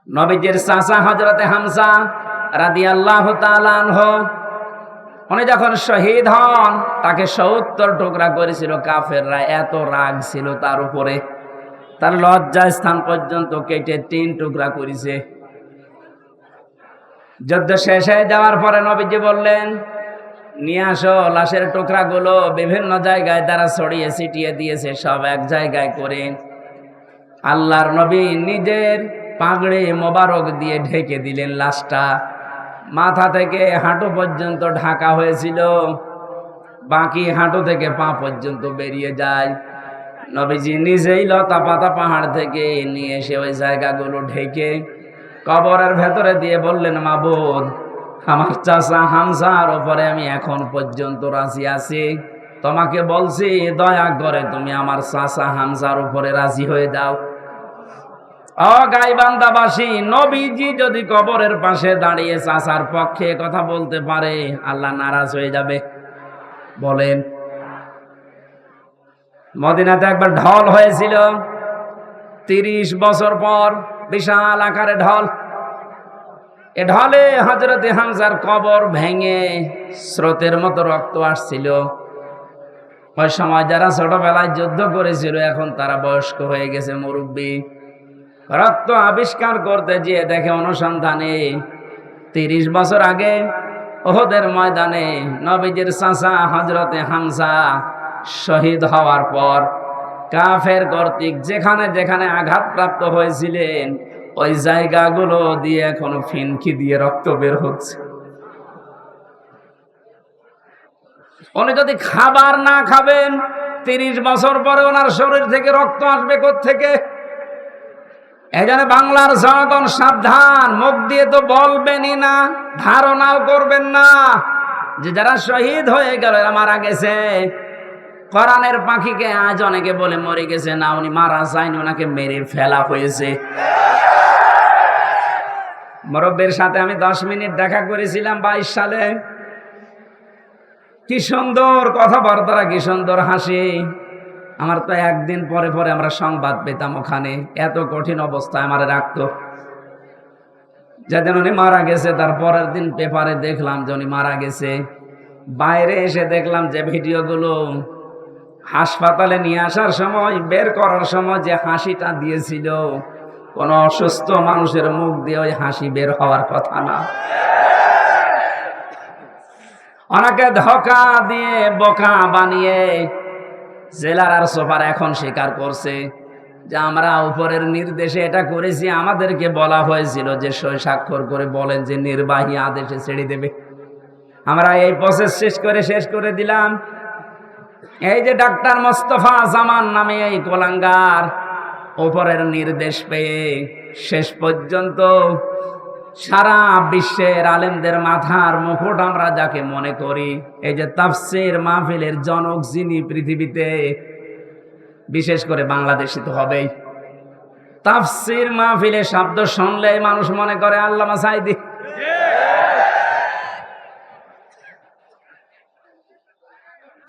নবীজির চাচা হযরতে হামজা রাদিয়াল্লাহু তাআলা আনহু, উনি যখন শহীদ হন তাকে ৭০ টুকরা করেছিল কাফেররা। এত রাগ ছিল তার উপরে, তার লজ্জা স্থান পর্যন্ত কেটে ৩ টুকরা করেছে। যুদ্ধ শেষ হয়ে যাওয়ার পরে নবীজি বললেন, নিয়ে আসো লাশের টুকরাগুলো। বিভিন্ন জায়গায় তারা ছড়িয়ে ছিটিয়ে দিয়েছে, সব এক জায়গায় করে আল্লাহর নবী নিজের পাগড়ি মোবারক দিয়ে ঢেকে দিলেন লাশটা। মাথা থেকে হাঁটু পর্যন্ত ঢাকা হয়েছিল, বাকি হাঁটু থেকে পা পর্যন্ত বেরিয়ে যায়। নবীজি নিজেই লতা পাতা পাহাড় থেকে নিয়ে এসে ওই জায়গাগুলো ঢেকে কবরের ভেতরে দিয়ে বললেন, মাবুদ, আমার চাচা হামজার উপরে আমি এখন পর্যন্ত রাজি আছি। তোমাকে বলছি, দয়া করে তুমি আমার চাচা হামজার উপরে রাজি হয়ে যাও। ও গাইবান্ধাবাসী, নবীজি যদি কবরের পাশে দাঁড়িয়ে চাচার পক্ষে কথা বলতে পারে, আল্লাহ নারাজ হয়ে যাবে? বলেন। মদিনাতে একবার ঢল হয়েছিল ৩০ বছর পর, বিশাল আকারে ঢল। এ ঢলে হযরতে হামজার কবর ভেঙে স্রোতের মতো রক্ত আসছিল। ওই সময় যারা ছোটবেলায় যুদ্ধ করেছিল এখন তারা বয়স্ক হয়ে গেছে, মুরব্বী। রক্ত আবিষ্কার করতে গিয়ে দেখে অনুসন্ধানে ৩০ বছর আগে উহুদের ময়দানে নবীজির চাচা হযরতে হামজা শহীদ হওয়ার পর কাফের কর্তৃক যেখানে যেখানে আঘাতপ্রাপ্ত হয়েছিলেন ওই জায়গাগুলো দিয়ে এখনো ফিনকি দিয়ে রক্ত বের হচ্ছে। উনি যদি খাবার না খাবেন, ৩০ বছর পরে ওনার শরীর থেকে রক্ত আসবে কোত্থেকে? এখানে বাংলার জনগণ সাবধান, মুখ দিয়ে তো বলবেনই না, ধারণাও করবেন না যে যারা শহীদ হয়ে গেল এরা মারা গেছে। কোরআনের পাখিকে আজ অনেকে বলে মরে গেছে, না, উনি মারা যায়নি, ওনাকে মেরে ফেলা হয়েছে। মুরব্বির সাথে আমি 10 মিনিট দেখা করেছিলাম 22 সালে। কি সুন্দর কথাবার্তা, কি সুন্দর হাসি। আমার তো একদিন পরে পরে আমরা সংবাদ পেতাম ওখানে, এত কঠিন অবস্থায় আমার রাখতো। যেদিন উনি মারা গেছে তার পরের দিন পেপারে দেখলাম যে উনি মারা গেছে। বাইরে এসে দেখলাম যে ভিডিওগুলো হাসপাতালে নিয়ে আসার সময়, বের করার সময় যে হাসিটা দিয়েছিল, কোন অসুস্থ মানুষের মুখ দিয়ে ওই হাসি বের হওয়ার কথা না। ওনাকে ধোঁকা দিয়ে বোকা বানিয়ে জেলার আর সুপার এখন স্বীকার করছে যে আমরা উপরের নির্দেশে এটা করেছি। আমাদেরকে বলা হয়েছিল যে সই স্বাক্ষর করে বলেন যে নির্বাহী আদেশে ছেড়ে দেবে। আমরা এই প্রসেস শেষ করে দিলাম। এই যে ডাক্তার মোস্তফা জামান নামে এই কোলাঙ্গার উপরের নির্দেশ পেয়ে শেষ পর্যন্ত সারা বিশ্বের আলেমদের মাথার মুকুট আমরা যাকে মনে করি, এই যে তাফসীর মাহফিলের জনক যিনি পৃথিবীতে, বিশেষ করে বাংলাদেশে তো হবেই। তাফসীর মাহফিলে শব্দ শুনলেই মানুষ মনে করে আল্লামা সাঈদী।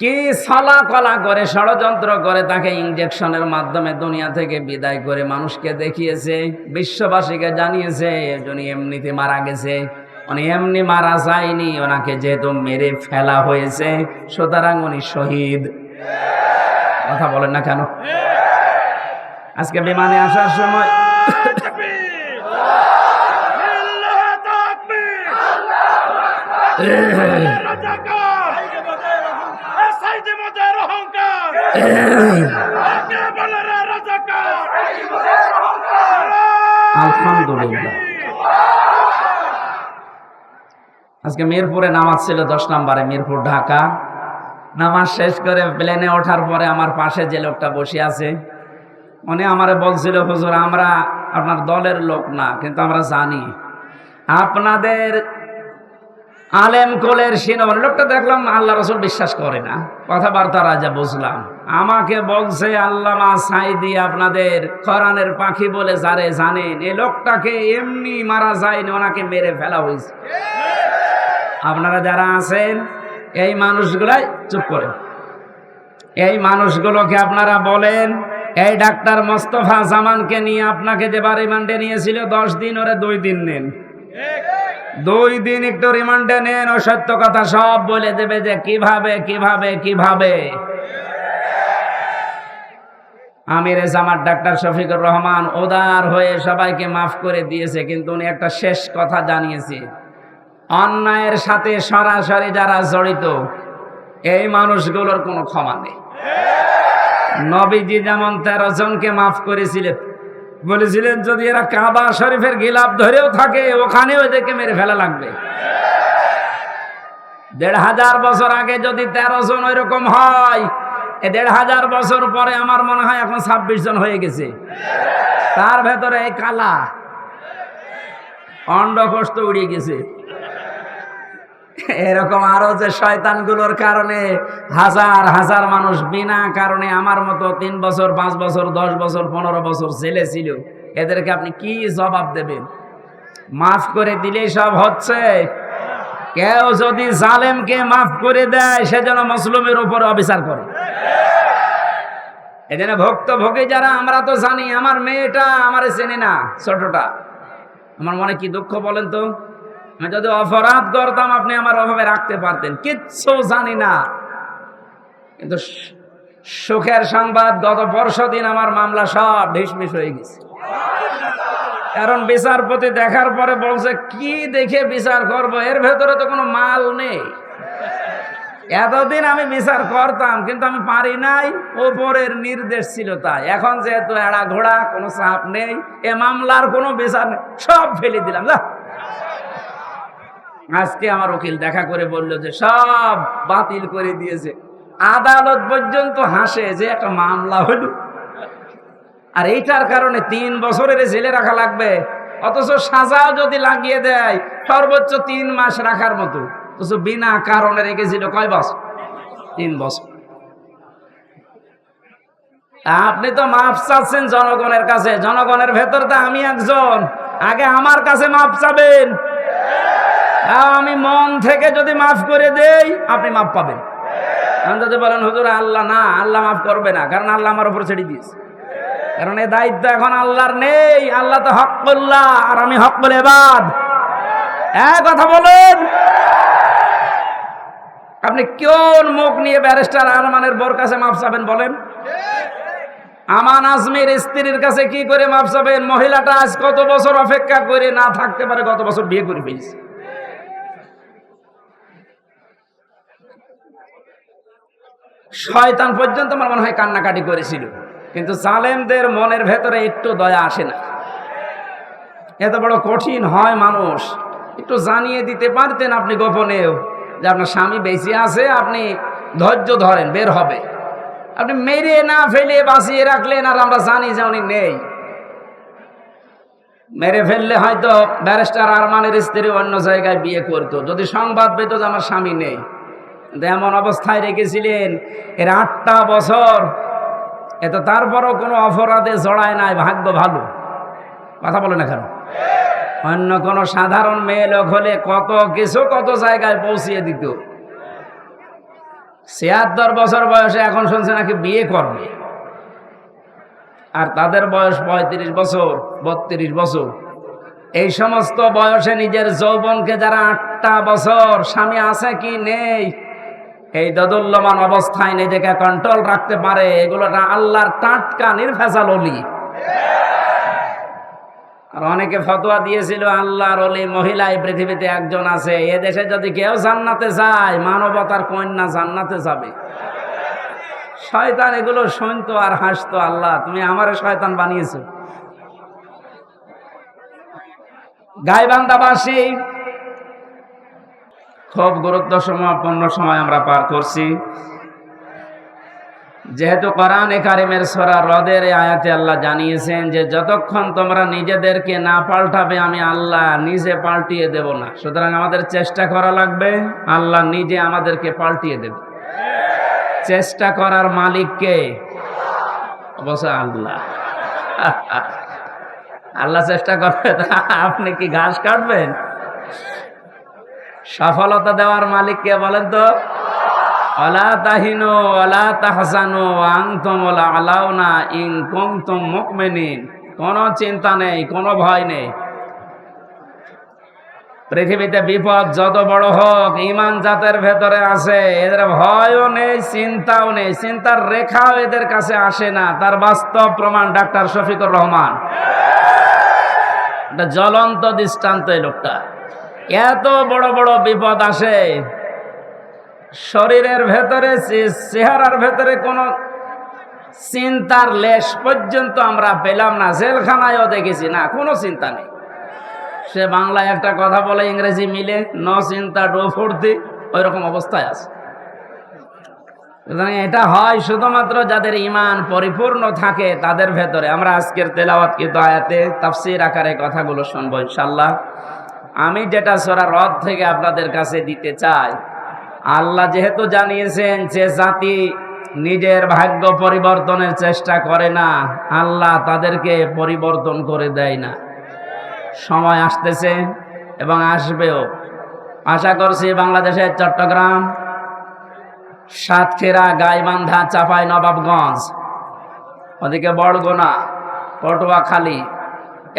কি ছলা কলা করে ষড়যন্ত্র করে তাকে ইনজেকশনের মাধ্যমে দুনিয়া থেকে বিদায় করে মানুষকে দেখিয়েছে, বিশ্ববাসীকে জানিয়েছে উনি এমনিতে মারা গেছে। উনি এমনি মারা যায়নি, ওনাকে যেহেতু মেরে ফেলা হয়েছে সুতরাং উনি শহীদ। কথা বলেন না কেন? আজকে বিমানে আসার সময় আলহামদুলিল্লাহ, আজকে মিরপুরে নামাজ ছিল 10 নম্বরে, মিরপুর ঢাকা। নামাজ শেষ করে প্লেনে ওঠার পরে আমার পাশে যে লোকটা বসে আছে উনি আমারে বলছিল, হুজুর আমরা আপনার দলের লোক না, কিন্তু আমরা জানি আপনাদের আলেম কোলের শিরোমণি। লোকটা দেখলাম আল্লাহ রাসূল বিশ্বাস করে না, কথাবার্তা রাজা বুঝলাম। আমাকে বলছে আল্লামা সাঈদী আপনাদের কোরআনের পাখি বলে যারে জানেন, এই লোকটাকে এমনি মারা যায়নি, ওনাকে মেরে ফেলা হয়েছে। আপনারা যারা আছেন এই মানুষগুলাই চুপ করেন, এই মানুষগুলোকে আপনারা বলেন এই ডাক্তার মোস্তফা জামানকে নিয়ে আপনাকে যে রিমান্ডে নিয়েছিল 10 দিন, ওরে 2 দিন নেন, 2 দিন একটু রিমান্ডে নেন। ও সত্য কথা সব বলে দেবে যে কিভাবে কিভাবে কিভাবে। আমির জামাত ডাক্তার শফিকুর রহমান উদার হয়ে সবাইকে মাফ করে দিয়েছে, কিন্তু উনি একটা শেষ কথা জানিয়েছে, অন্যায়ের সাথে সরাসরি যারা জড়িত এই মানুষগুলোর কোনো ক্ষমা নেই। নবীজি যেমন 13 জনকে মাফ করেছিলেন, বলেছিলেন যদি এরা কাবা শরীফের গিলাফ ধরেও থাকে ওখানেও এদেরকে মেরে ফেলা লাগবে। 1500 বছর আগে যদি 13 জন ওইরকম হয়, 1500 বছর পরে আমার মনে হয় এখন 26 জন হয়ে গেছে। তার ভেতরে এই কালা অন্ডকোষ তো উড়ে গেছে। এরকম আরো যে শয়তানগুলোর কারণে হাজার হাজার মানুষ বিনা কারণে আমার মতো 3 বছর 5 বছর 10 বছর 15 বছর জেলে ছিল, এদেরকে আপনি কি জবাব দেবেন? মাফ করে দিলেই সব হচ্ছে? কেউ যদি জালেমকে মাফ করে দেয় সে যেন মুসলিমের উপরে অবিচার করে। এজন্য ভুক্তভোগী যারা, আমরা তো জানি, আমার মেয়েটা আমারে চেনে না, ছোটটা, আমার মনে কি দুঃখ বলেন তো। আমি যদি অপরাধ করতাম আপনি আমার অভাবে রাখতে পারতেন, কিচ্ছু জানি না। কিন্তু সুখের সংবাদ, গত পরশুদিন আমার মামলা সব ঢিসমিস হয়ে গেছে। কারণ বিচারপতি দেখার পরে বলছে কি দেখে বিচার করব, এর ভেতরে তো কোনো মাল নেই। এতদিন আমি বিচার করতাম কিন্তু আমি পারি নাই, ওপরের নির্দেশ ছিল তাই। এখন যেহেতু এড়া ঘোড়া, কোনো চাপ নেই, এ মামলার কোনো বিচার নেই, সব ফেলে দিলাম। আজকে আমার উকিল দেখা করে বলল যে সব বাতিল করে দিয়েছে। আদালত পর্যন্ত হাসে যে একটা মামলা হলো, আর এইটার কারণে 3 বছরের জেলে রাখা লাগবে, অথচ সাজাও যদি লাগিয়ে দেয় সর্বোচ্চ 3 মাস রাখার মতো, অথচ বিনা কারণে রেখেছিল কয় বছর? 3 বছর। আপনি তো মাফ চাচ্ছেন জনগণের কাছে, জনগণের ভেতর তো আমি একজন, আগে আমার কাছে মাফ চাবেন। আমি মন থেকে যদি মাফ করে দেই আপনি মাফ পাবেন। আমি যদি বলেন হুজুর আল্লাহ না, আল্লাহ মাফ করবে না, কারণ আল্লাহ আমার উপর ছেড়ে দিয়েছে, কারণ এই দায়িত্ব এখন আল্লাহর নেই। আল্লাহ তো হককুল্লাহ আর আমি হককুল ইবাদ। কথা বলেন, আপনি কোন মুখ নিয়ে ব্যারিস্টার আরমানের বোর কাছে মাফ চাবেন বলেন? আমান আজমির স্ত্রীর কাছে কি করে মাফ চাবেন? মহিলাটা আজ কত বছর অপেক্ষা করে না থাকতে পারে, গত বছর বিয়ে করে ফেলেছে। শয়তান পর্যন্ত আমার মনে হয় কান্নাকাটি করেছিল, কিন্তু জালেমদের মনের ভেতরে একটু দয়া আসে না। এত বড় কঠিন হয় মানুষ, একটু জানিয়ে দিতে পারতেন আপনি গোপনেও যে আপনার স্বামী বেঁচে আছে, আপনি ধৈর্য ধরেন, বের হবে। আপনি মেরে না ফেলে বাঁচিয়ে রাখলেন, আর আমরা জানি যে উনি নেই। মেরে ফেললে হয়তো ব্যারিস্টার আরমানের স্ত্রী অন্য জায়গায় বিয়ে করতো, যদি সংবাদ পেত যে আমার স্বামী নেই। এমন অবস্থায় রেখেছিলেন এর 8টা বছর, এত তারপরও কোনো অপরাধে জড়ায় নাই, ভাগ্য ভালো। কথা বলে না কেন? অন্য কোনো সাধারণ মেয়ে লোক হলে কত কিছু কত জায়গায় পৌঁছিয়ে দিত। 76 বছর বয়সে এখন শুনছে নাকি বিয়ে করবে, আর তাদের বয়স 35 বছর 32 বছর। এই সমস্ত বয়সে নিজের যৌবনকে যারা 8টা বছর স্বামী আছে কি নেই এই দোদুল্যমান অবস্থায় নিজেকে কন্ট্রোল রাখতে পারে, এগুলো আল্লাহর টাটকা নির্ভেজাল ওলি। আর অনেকে ফতোয়া দিয়েছিল আল্লাহর ওলি মহিলা এই পৃথিবীতে একজন আছে, এ দেশে যদি কেউ জান্নাতে যায় মানবতার কন্যা জান্নাতে যাবে। শয়তান এগুলো শুনতো আর হাসতো, আল্লাহ তুমি আমারে শয়তান বানিয়েছো। গাইবান্ধাবাসী খুব গুরুত্বপূর্ণ সময় আমরা পার করছি। যেহেতু কোরআনে কারিমের সূরা রদের আয়াতে আল্লাহ জানিয়েছেন যে যতক্ষণ তোমরা নিজেদেরকে না পাল্টাবে আমি আল্লাহ নিজে পাল্টিয়ে দেব না। সুতরাং আমাদের চেষ্টা করা লাগবে, আল্লাহ নিজে আমাদেরকে পাল্টিয়ে দেবে। চেষ্টা করার মালিক কে? অবশ্য আল্লাহ। আল্লাহ চেষ্টা করবে, আপনি কি ঘাস কাটবেন? সফলতা দেওয়ার মালিক কে বলেন তো? ওয়ালা তাহিনু ওয়ালা তাহজানু ওয়া আনতুমুল আলাউনা ইন কুনতুম মুমিনিন। কোনো চিন্তা নেই, কোনো ভয় নেই। পৃথিবীতে বিপদ যত বড় হোক, ঈমান যাদের ভেতরে আছে এদের ভয়ও নেই, চিন্তাও নেই, চিন্তার রেখাও এদের কাছে আসে না। তার বাস্তব প্রমাণ ডাক্তার শফিকুর রহমান, একটা জ্বলন্ত দৃষ্টান্ত। এই লোকটা, এত বড় বড় বিপদ আসে, শরীরের ভেতরে, চেহারার ভেতরে কোনো চিন্তার লেশ পর্যন্ত আমরা পেলাম না। জেলখানায়ও দেখেছি না, কোনো চিন্তা নেই। সে বাংলায় একটা কথা বলে, ইংরেজি মিলে, নো চিন্তা ডো ফুর্তি, ওই রকম অবস্থায় আছে। এটা হয় শুধুমাত্র যাদের ঈমান পরিপূর্ণ থাকে তাদের ভেতরে। আমরা আজকের তেলাওয়াতকৃত আয়াতে তাফসীর আকারে কথাগুলো শুনবো ইনশাআল্লাহ। আমি যেটা সূরা রদ থেকে আপনাদের কাছে দিতে চাই, আল্লাহ যেহেতু জানিয়েছেন যে জাতি নিজের ভাগ্য পরিবর্তনের চেষ্টা করে না, আল্লাহ তাদেরকে পরিবর্তন করে দেয় না। সময় আসতেছে এবং আসবেও। আশা করছি বাংলাদেশের চট্টগ্রাম, সাতক্ষীরা, গাইবান্ধা, চাঁপাই নবাবগঞ্জ, ওদিকে বরগুনা, পটুয়াখালী,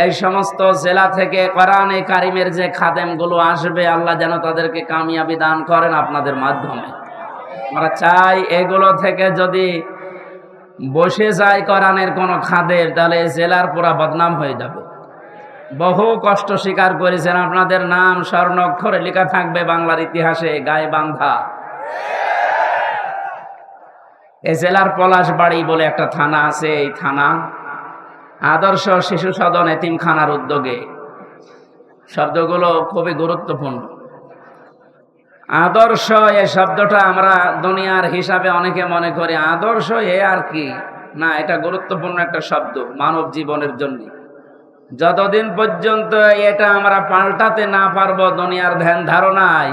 এই সমস্ত জেলা থেকে কোরআনে কারিমের যে খাদেমগুলো আসবে, আল্লাহ যেন তাদেরকে কামিয়াবি দান করেন আপনাদের মাধ্যমে। আমরা চাই এগুলো থেকে যদি বসে যায় কোরআনের কোনো খাদেম, তাহলে জেলার পুরা বদনাম হয়ে যাবে। বহু কষ্ট স্বীকার করেছেন, আপনাদের নাম স্বর্ণ অক্ষরে লেখা থাকবে বাংলার ইতিহাসে। গাইবান্ধা, এই জেলার পলাশবাড়ি বলে একটা থানা আছে, এই থানা আদর্শ শিশু সদন এতিমখানার উদ্যোগে। শব্দগুলো খুবই গুরুত্বপূর্ণ। আদর্শ এই শব্দটা আমরা দুনিয়ার হিসাবে অনেকে মনে করি আদর্শ এ আর কি না, এটা গুরুত্বপূর্ণ একটা শব্দ মানব জীবনের জন্য। যতদিন পর্যন্ত এটা আমরা পাল্টাতে না পারবো দুনিয়ার ধ্যান ধারণায়,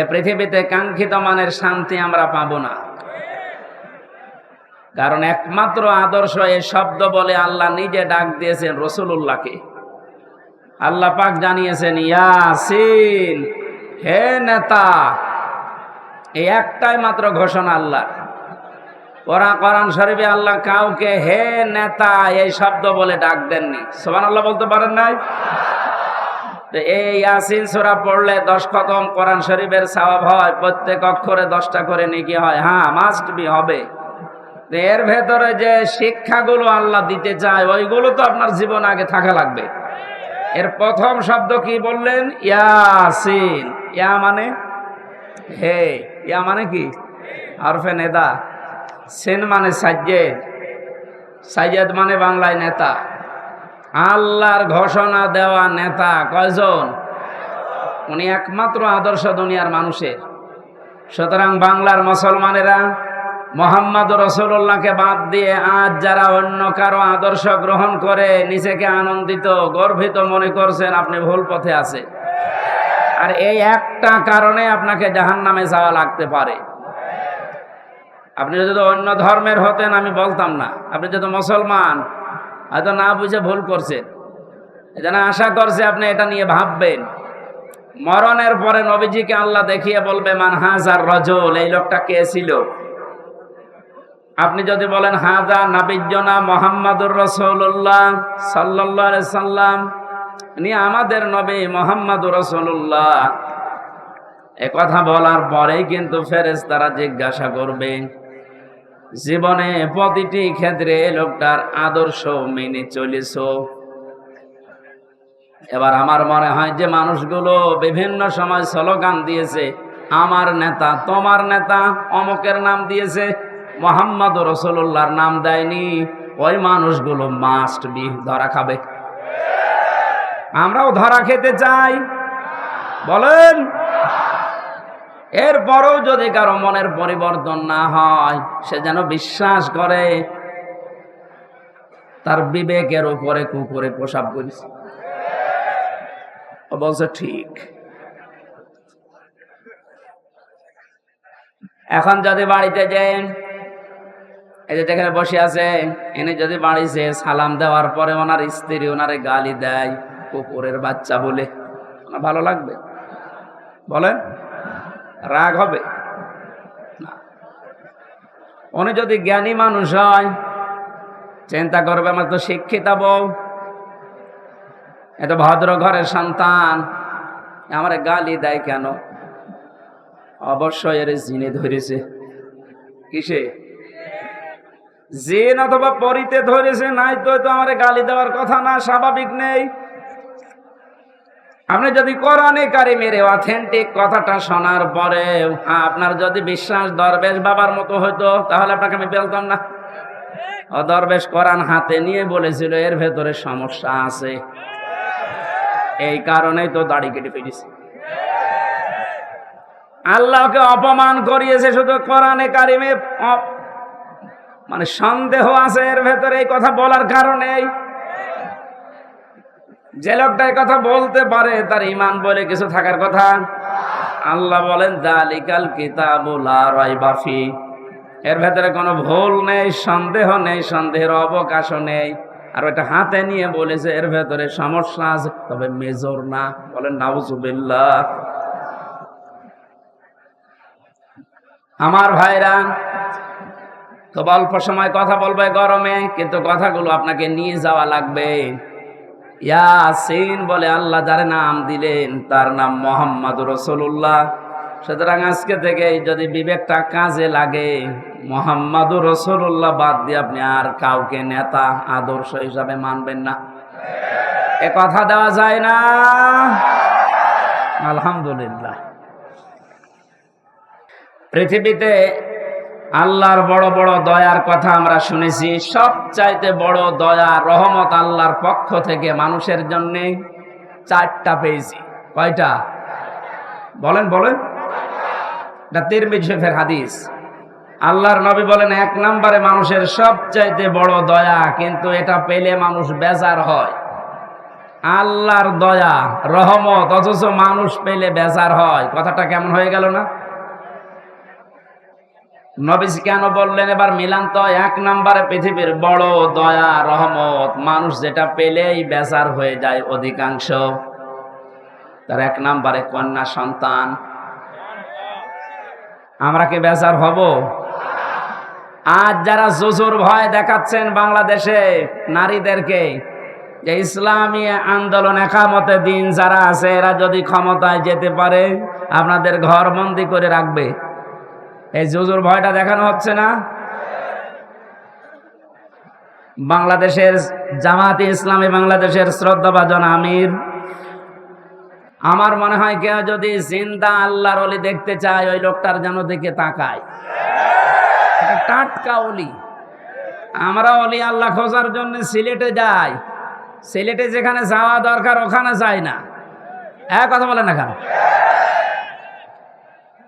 এ পৃথিবীতে কাঙ্ক্ষিত মানের শান্তি আমরা পাবো না। কারণ একমাত্র আদর্শ এ শব্দ বলে আল্লাহ নিজে ডাক দিয়েছেন রাসূলুল্লাহকে। আল্লাহ পাক জানিয়েছেন, ইয়াসিন, হে নেতা। এই একটাই মাত্র ঘোষণা আল্লাহ। কোরআন শরীফে আল্লাহ কাউকে হে নেতা এই শব্দ বলে ডাক দেননি। সুবহানাল্লাহ বলতে পারেন নাই? এই ইয়াসিন সূরা পড়লে 10 খতম কোরআন শরীফের সওয়াব হয়, প্রত্যেক অক্ষরে 10টা করে নেকি হয়। হ্যাঁ, মাস্ট বি হবে। এর ভেতরে যে শিক্ষাগুলো আল্লাহ দিতে চায়, ওইগুলো তো আপনার জীবন আগে থাকা লাগবে। এর প্রথম শব্দ কি বললেন? ইয়াসিন। ইয়া মানে হে, ইয়া মানে কি? হরফে নেদা। সিন মানে সাজ্জেদ, সাজ্জেদ মানে বাংলায় নেতা। আল্লাহর ঘোষণা দেওয়া নেতা কয়জন? উনি একমাত্র আদর্শ দুনিয়ার মানুষের। সুতরাং বাংলার মুসলমানেরা মুহাম্মদ রাসূলুল্লাহকে বাদ দিয়ে আজ যারা অন্য কারো আদর্শ গ্রহণ করে নিজেকে আনন্দিত, গর্বিত মনে করছেন, আপনি ভুল পথে আছে। আর এই একটা কারণে আপনাকে জাহান্নামে যাওয়া লাগতে পারে। আপনি যদি অন্য ধর্মের হতেন আমি বলতাম না, আপনি যদি মুসলমান হয়তো না বুঝে ভুল করছেন। এজন্য আশা করছি আপনি এটা নিয়ে ভাববেন। মরণের পরে নবীজিকে আল্লাহ দেখিয়ে বলবে, মান হাজার রাজুল, এই লোকটা কে ছিল? আপনি যদি বলেন হাজা নাবিয়্যুনা মুহাম্মাদুর রাসূলুল্লাহ সাল্লাল্লাহু আলাইহি সাল্লাম, ইনি আমাদের নবী মুহাম্মাদুর রাসূলুল্লাহ, এই কথা বলার পরেই কিন্তু ফেরেশতারা জিজ্ঞাসা করবে, জীবনে প্রতিটি ক্ষেত্রে লোকটার আদর্শ মেনে চলেছো? এবার আমার মনে হয় যে মানুষগুলো বিভিন্ন সময় স্লোগান দিয়েছে, আমার নেতা, তোমার নেতা, অমুকের নাম দিয়েছে, মুহাম্মদ রাসূলুল্লাহর নাম দেয়নি, ওই মানুষগুলো মাস্ট বি ধরা খাবে। আমরাও ধরা খেতে চাই, বলেন? এরপরও যদি কারো মনের পরিবর্তন না হয়, সে যেন বিশ্বাস করে তার বিবেকের উপরে কুকুরে প্রসাব করেছে। ও বলছে ঠিক। এখন যদি বাড়িতে যান, এই যে যেখানে বসে আছে, এনে যদি বাড়িতে সালাম দেওয়ার পরে ওনার স্ত্রী ওনারে গালি দেয় কুকুরের বাচ্চা বলে, ভালো লাগবে? বলেন, রাগ হবে না? উনি যদি জ্ঞানী মানুষ হয়, চিন্তা করবে আমার তো শিক্ষিতা বউ, এত ভদ্র ঘরের সন্তান, আমার গালি দেয় কেন? অবশ্যই এর জিনে ধরেছে। কিসে? জিন অথবা পরিতে ধরেছে, নাই তো আমার গালি দেওয়ার কথা না, স্বাভাবিক নেই। আপনি যদি কোরআনে কারিমের অথেন্টিক কথাটা শোনার পরে আপনার যদি বিশ্বাস দরবেশ বাবার মতো হইতো, তাহলে আপনাকে আমি বলতাম না। ও দরবেশ কোরআন হাতে নিয়ে বলেছিল এর ভেতরে সমস্যা আছে, এই কারণেই তো দাড়ি কেটে ফেলেছে। আল্লাহকে অপমান করিয়েছে শুধু কোরআনে কারিমে, মানে সন্দেহ আছে এর ভেতরে, এই কথা বলার কারণেই। যে লোকটা এই কথা বলতে পারে তার ঈমান বলে কিছু থাকার কথা। আল্লাহ বলেন যালিকাল কিতাবু লা রাইবা ফি, এর ভেতরে কোনো ভুল নেই, সন্দেহ নেই, সন্দেহের অবকাশও নেই। আর ওটা হাতে নিয়ে বলেছে এর ভেতরে সমস্যা আছে, তবে মেজর না। বলেন নাউজুবিল্লাহ। আমার ভাইরা, খুব অল্প সময় কথা বলবে গরমে, কিন্তু কথাগুলো আপনাকে নিয়ে যাওয়া লাগবে। ইয়াসিন বলে আল্লাহ যার নাম দিলেন তার নাম মুহাম্মদুর রাসূলুল্লাহ। সুতরাং আজকে থেকে যদি বিবেকটা কাজে লাগে, মুহাম্মদুর রাসূলুল্লাহ বাদ দিয়ে আপনি আর কাউকে নেতা আদর্শ হিসাবে মানবেন না। এ কথা দেওয়া যায় না? আলহামদুলিল্লাহ। পৃথিবীতে আল্লাহর বড় বড় দয়ার কথা আমরা শুনেছি। সবচাইতে বড় দয়া রহমত আল্লাহর পক্ষ থেকে মানুষের জন্য 4টা পেয়েছি। কয়টা? বলেন বলেন। এটা তিরমিজি শরীফের হাদিস। আল্লাহর নবী বলেন 1 নম্বরে মানুষের সবচাইতে বড় দয়া, কিন্তু এটা পেলে মানুষ বেজার হয়। আল্লাহর দয়া রহমত, অথচ মানুষ পেলে বেজার হয়। কথাটা কেমন হয়ে গেল না? নবীজি কেন বললেন? এবার মিলান তো। 1 নম্বরে পৃথিবীর বড় দয়া রহমত, মানুষ যেটা পেলেই বেজার হয়ে যায় অধিকাংশ। তার 1 নম্বরে কন্যা সন্তান। আমরা কি বেজার হব? আজ যারা জুজুর ভয় দেখাচ্ছেন বাংলাদেশে নারীদেরকে, যে ইসলামী আন্দোলন একামতে দিন যারা আছে, এরা যদি ক্ষমতায় যেতে পারে আপনাদের ঘর বন্দি করে রাখবে, এই জুজুর ভয়টা দেখানো হচ্ছে না? বাংলাদেশের জামাতে ইসলামী বাংলাদেশের শ্রদ্ধাভাজন আমির, আমার মনে হয় কেউ যদি জিন্দা আল্লাহর ওলি দেখতে চায়, ওই লোকটার যেন দিকে তাকায়। টাটকা ওলি। আমরা ওলি আল্লাহ খোঁজার জন্য সিলেটে যাই, সিলেটে যেখানে যাওয়া দরকার ওখানে যাই না। কথা বলে না কেন?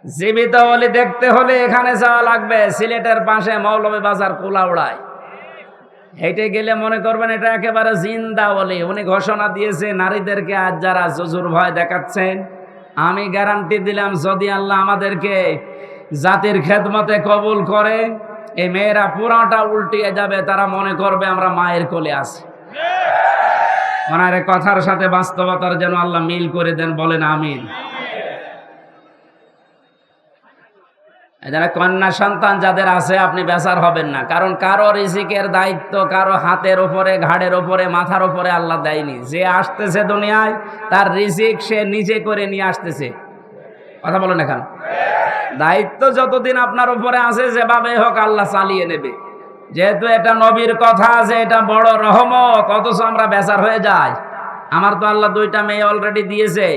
জীবিত ওলি দেখতে হলে এখানে যাওয়া লাগবে, সিলেটের পাশে মৌলভী বাজার কুলাউড়ায়। হেঁটে গেলে মনে করবেন এটা একেবারে জিন্দা ওলি। উনি ঘোষণা দিয়েছে নারীদেরকে আজ যারা জুজুর ভয় দেখাচ্ছেন, আমি গ্যারান্টি দিলাম যদি আল্লাহ আমাদেরকে জাতির খেদমতে কবুল করে, এই মেয়েরা পুরাটা উল্টিয়ে যাবে। তারা মনে করবে আমরা মায়ের কোলে আছি। ওনার কথার সাথে বাস্তবতার যেন আল্লাহ মিল করে দেন। বলেন আমিন। যারা কন্যা সন্তান যাদের আছে, আপনি বেজার হবেন না, কারণ কারো রিজিকের দায়িত্ব কারো হাতের ওপরে, ঘাড়ের ওপরে, মাথার ওপরে আল্লাহ দেয়নি। যে আসতেছে দুনিয়ায় তার রিজিক সে নিজে করে নিয়ে আসতেছে। কথা বলেন এখন। দায়িত্ব যতদিন আপনার উপরে আছে, যেভাবে হোক আল্লাহ চালিয়ে নেবে। যেহেতু এটা নবীর কথা আছে, এটা বড় রহমত, অথচ আমরা বেজার হয়ে যাই। আমার তো আল্লাহ 2টা মেয়ে অলরেডি দিয়েছে,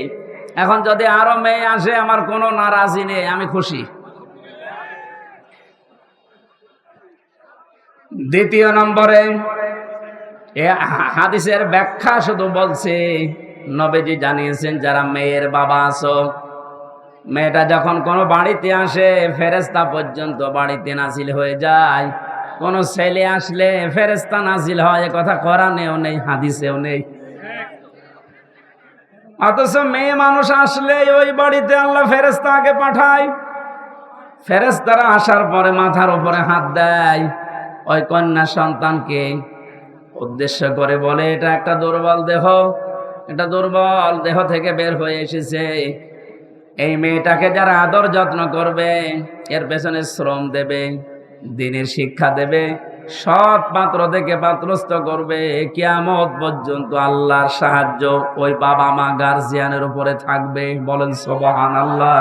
এখন যদি আরো মেয়ে আসে আমার কোনো নারাজি নেই, আমি খুশি। দ্বিতীয় নম্বরে হাদিসের ব্যাখ্যা শুধু বলছে, নবীজি জানিয়েছেন যারা মেয়ের বাবা আছো, মেয়েটা যখন কোনো বাড়িতে আসে ফেরেশতা পর্যন্ত বাড়িতে নাজিল হয়ে যায়। কোন ছেলে আসলে ফেরেশতা নাজিল হয়, কথা কোরআনেও নেই, হাদিসেও নেই। অথচ মেয়ে মানুষ আসলে ওই বাড়িতে আল্লাহ ফেরেশতা আগে পাঠায়। ফেরেশতারা আসার পরে মাথার উপরে হাত দেয়, ওই কন্যা সন্তানকে উদ্দেশ্য করে বলে এটা একটা দুর্বল দেহ, এটা দুর্বল দেহ থেকে বের হয়ে এসেছে। এই মেয়েটাকে যারা আদর যত্ন করবে, এর পেছনে শ্রম দেবে, দিনের শিক্ষা দেবে, সৎ পাত্র থেকে পাত্রস্থ করবে। কিয়ামত পর্যন্ত আল্লাহর সাহায্য ওই বাবা মা গার্জিয়ানের উপরে থাকবে। বলেন সুবহানাল্লাহ।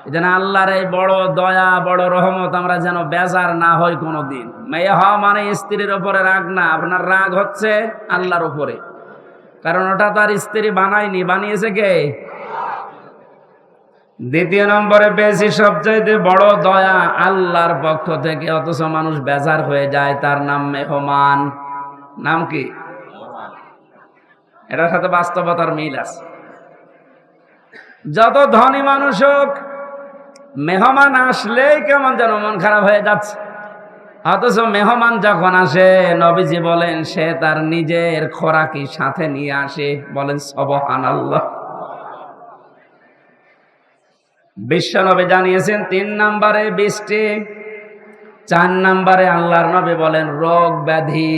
এজন্য আল্লাহর এই বড় দয়া, বড় রহমত আমরা যেন বেজার না হই কোনোদিন। মেয়ে হওয়া মানে স্ত্রীর উপরে রাগ না, আপনার রাগ হচ্ছে আল্লাহর উপরে, কারণ ওটা তো আর স্ত্রী বানায়নি, বানিয়েছে কে? দ্বিতীয় নম্বরে বেশি সবচাইতে বড় দয়া আল্লাহর পক্ষ থেকে, অথচ মানুষ বেজার হয়ে যায়, তার নাম মেহমান। নাম কি? এটার সাথে বাস্তবতার মিল আছে। যত ধনী মানুষ হোক, মেহমান আসলেই কেমন যেন মন খারাপ হয়ে যাচ্ছে। অথচ মেহমান যখন আসে, নবীজি বলেন সে তার নিজের খোরাকি সাথে নিয়ে আসে। বলেন সুবহানাল্লাহ। বিশ্বনবী জানিয়েছেন 3 নম্বরে বৃষ্টি, 4 নম্বরে আল্লাহর নবী বলেন রোগ ব্যাধি।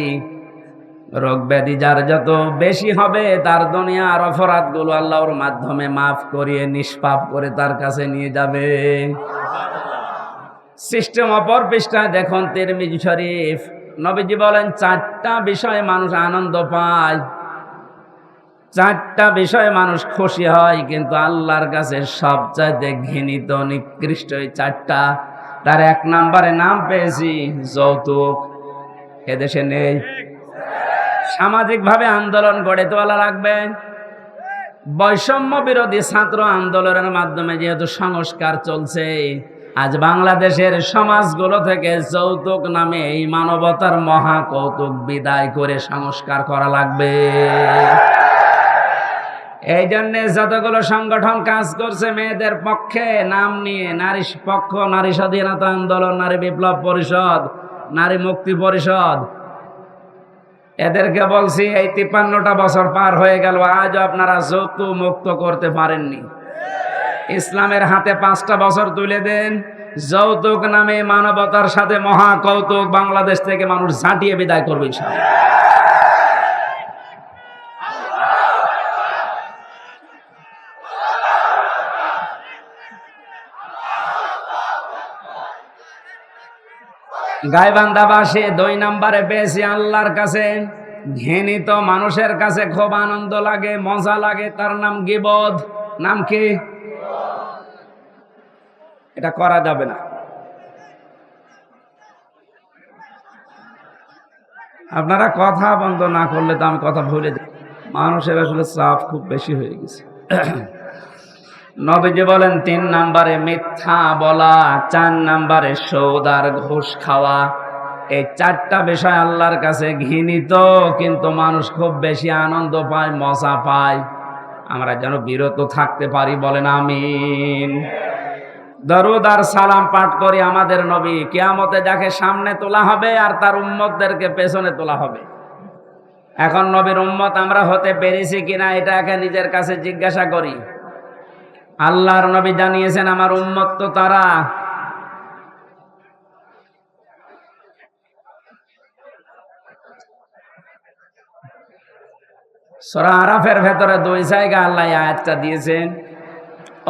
রোগ ব্যাধি যার যত বেশি হবে, তার দুনিয়ার অপরাধগুলো আল্লাহর মাধ্যমে মাফ করিয়ে নিষ্পাপ করে তার কাছে নিয়ে যাবে। সিস্টেম অপর পৃষ্ঠায় দেখুন তিরমিজি শরীফ, নবীজি বলেন 4টা বিষয়ে মানুষ আনন্দ পায়, 4টা বিষয়ে মানুষ খুশি হয়, কিন্তু আল্লাহর কাছে সবচাইতে ঘৃণিত নিকৃষ্ট এই 4টা। তার 1 নম্বরে নাম পেয়েছি যৌতুক। এদেশে নেই। সামাজিকভাবে আন্দোলন গড়ে তোলা লাগবে। বৈষম্য বিরোধী ছাত্র আন্দোলনের মাধ্যমে যেহেতু সংস্কার চলছে, আজ বাংলাদেশের সমাজগুলো থেকে যৌতুক নামে এই মানবতার মহা কৌতুক বিদায় করে সংস্কার করা লাগবে। এই জন্য যতগুলো সংগঠন কাজ করছে মেয়েদের পক্ষে নাম নিয়ে, নারী পক্ষ, নারী স্বাধীনতা আন্দোলন, নারী বিপ্লব পরিষদ, নারী মুক্তি পরিষদ, এদেরকে বলছি এই 53টা বছর পার হয়ে গেল, আজও আপনারা যৌতুক মুক্ত করতে পারেননি। ইসলামের হাতে 5টা বছর তুলে দেন, যৌতুক নামে মানবতার সাথে মহা কৌতুক বাংলাদেশ থেকে মানুষ ঝাঁটিয়ে বিদায় করবে ইনশাআল্লাহ। গাইবান্ধাবাসী 2 নম্বরে পেয়েছি আল্লাহর কাছে ঘৃণিত মানুষের কাছে খুব আনন্দ লাগে, মজা লাগে, তার নাম গীবত। নাম কি? এটা করা যাবে না। আপনারা কথা বন্ধ না করলে তো আমি কথা ভুলে যাই। মানুষের আসলে চাপ খুব বেশি হয়ে গেছে। নবীজি বলেন 3 নম্বরে মিথ্যা বলা, 4 নম্বরে সুদ আর ঘুষ খাওয়া। এই 4টা বিষয় আল্লাহর কাছে ঘৃণিত, কিন্তু মানুষ খুব বেশি আনন্দ পায়, মজা পায়। আমরা যেন বিরত থাকতে পারি। বলেন আমিন। দরুদ আর সালাম পাঠ করি আমাদের নবী। কিয়ামতে যাকে সামনে তোলা হবে আর তার উম্মতদেরকে পেছনে তোলা হবে। এখন নবীর উম্মত আমরা হতে পেরেছি কিনা এটা একে নিজের কাছে জিজ্ঞাসা করি। আল্লাহর নবী জানিয়েছেন আমার উম্মত তো তারা। সূরা আরাফের ভেতরে 2 জায়গা আল্লাহ আয়াতটা দিয়েছেন,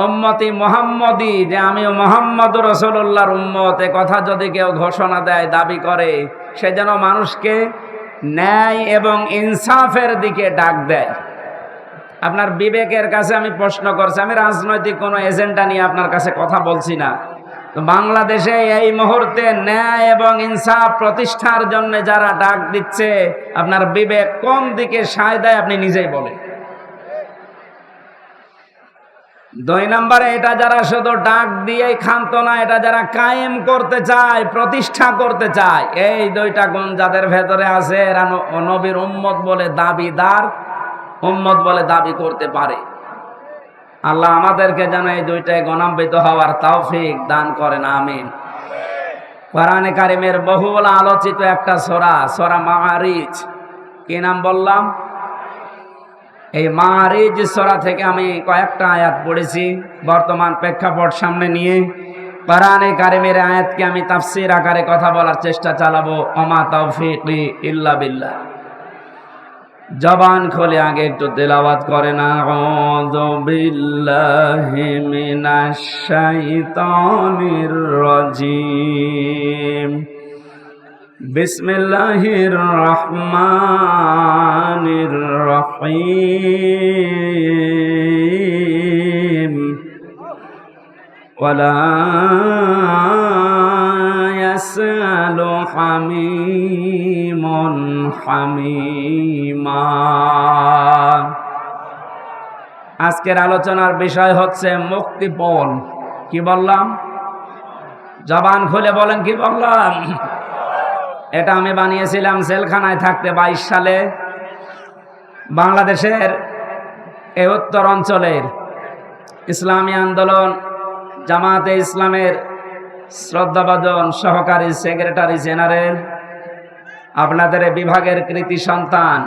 উম্মতি মুহাম্মদী, যে আমি মুহাম্মদুর রাসূলুল্লাহর উম্মত। এ কথা যদি কেউ ঘোষণা দেয়, দাবি করে, সে যেন মানুষকে ন্যায় এবং ইনসাফের দিকে ডাক দেয়। আপনার বিবেকের কাছে আমি প্রশ্ন করছি, আমি রাজনৈতিক কোনো এজেন্ডা নিয়ে আপনার কাছে কথা বলছি না। তো বাংলাদেশে এই মুহূর্তে ন্যায় এবং ইনসাফ প্রতিষ্ঠার জন্য যারা ডাক দিচ্ছে, আপনার বিবেক কোন দিকে সায় দেয় আপনি নিজেই বলেন। 2 নম্বরে এটা যারা শুধু ডাক দিয়েই ক্ষান্ত না, এটা যারা কায়েম করতে চায়, প্রতিষ্ঠা করতে চায়, এই 2টা গুণ যাদের ভেতরে আছে এরা নবীর উম্মত বলে দাবিদার, উম্মত বলে দাবি করতে পারে। আল্লাহ আমাদেরকে যেন এই 2টায় গুণান্বিত হওয়ার তৌফিক দান করেন, আমিন। কোরআনে কারিমের বহুল আলোচিত একটা সূরা, সূরা মাআরিজ। কি নাম বললাম? এই মাআরিজ সূরা থেকে আমি কয়েকটা আয়াত পড়েছি বর্তমান প্রেক্ষাপট সামনে নিয়ে। কোরআনে কারিমের আয়াতকে আমি তাফসীর আকারে কথা বলার চেষ্টা চালাবো। ওমা তাওফীকি ইল্লা বিল্লাহ। জবান খুলে আগে একটু তেলাওয়াত করেন, আউযু বিল্লাহি মিনাশ শাইতানির রাজিম, বিসমিল্লাহির রহমানির রহিম, ওয়ালা ইয়াসআলু হামিমুন হামিমা। আজকের আলোচনার বিষয় হচ্ছে মুক্তিপণ। কি বললাম? জবান খুলে বলেন, কি বললাম? এটা আমি বানিয়েছিলাম জেলখানায় থাকতে 22 সালে। বাংলাদেশের এই উত্তর অঞ্চলের ইসলামী আন্দোলন জামাতে ইসলামের শ্রদ্ধাভাজন সহকারী সেক্রেটারি জেনারেল, আপনাদের বিভাগের কৃতি সন্তান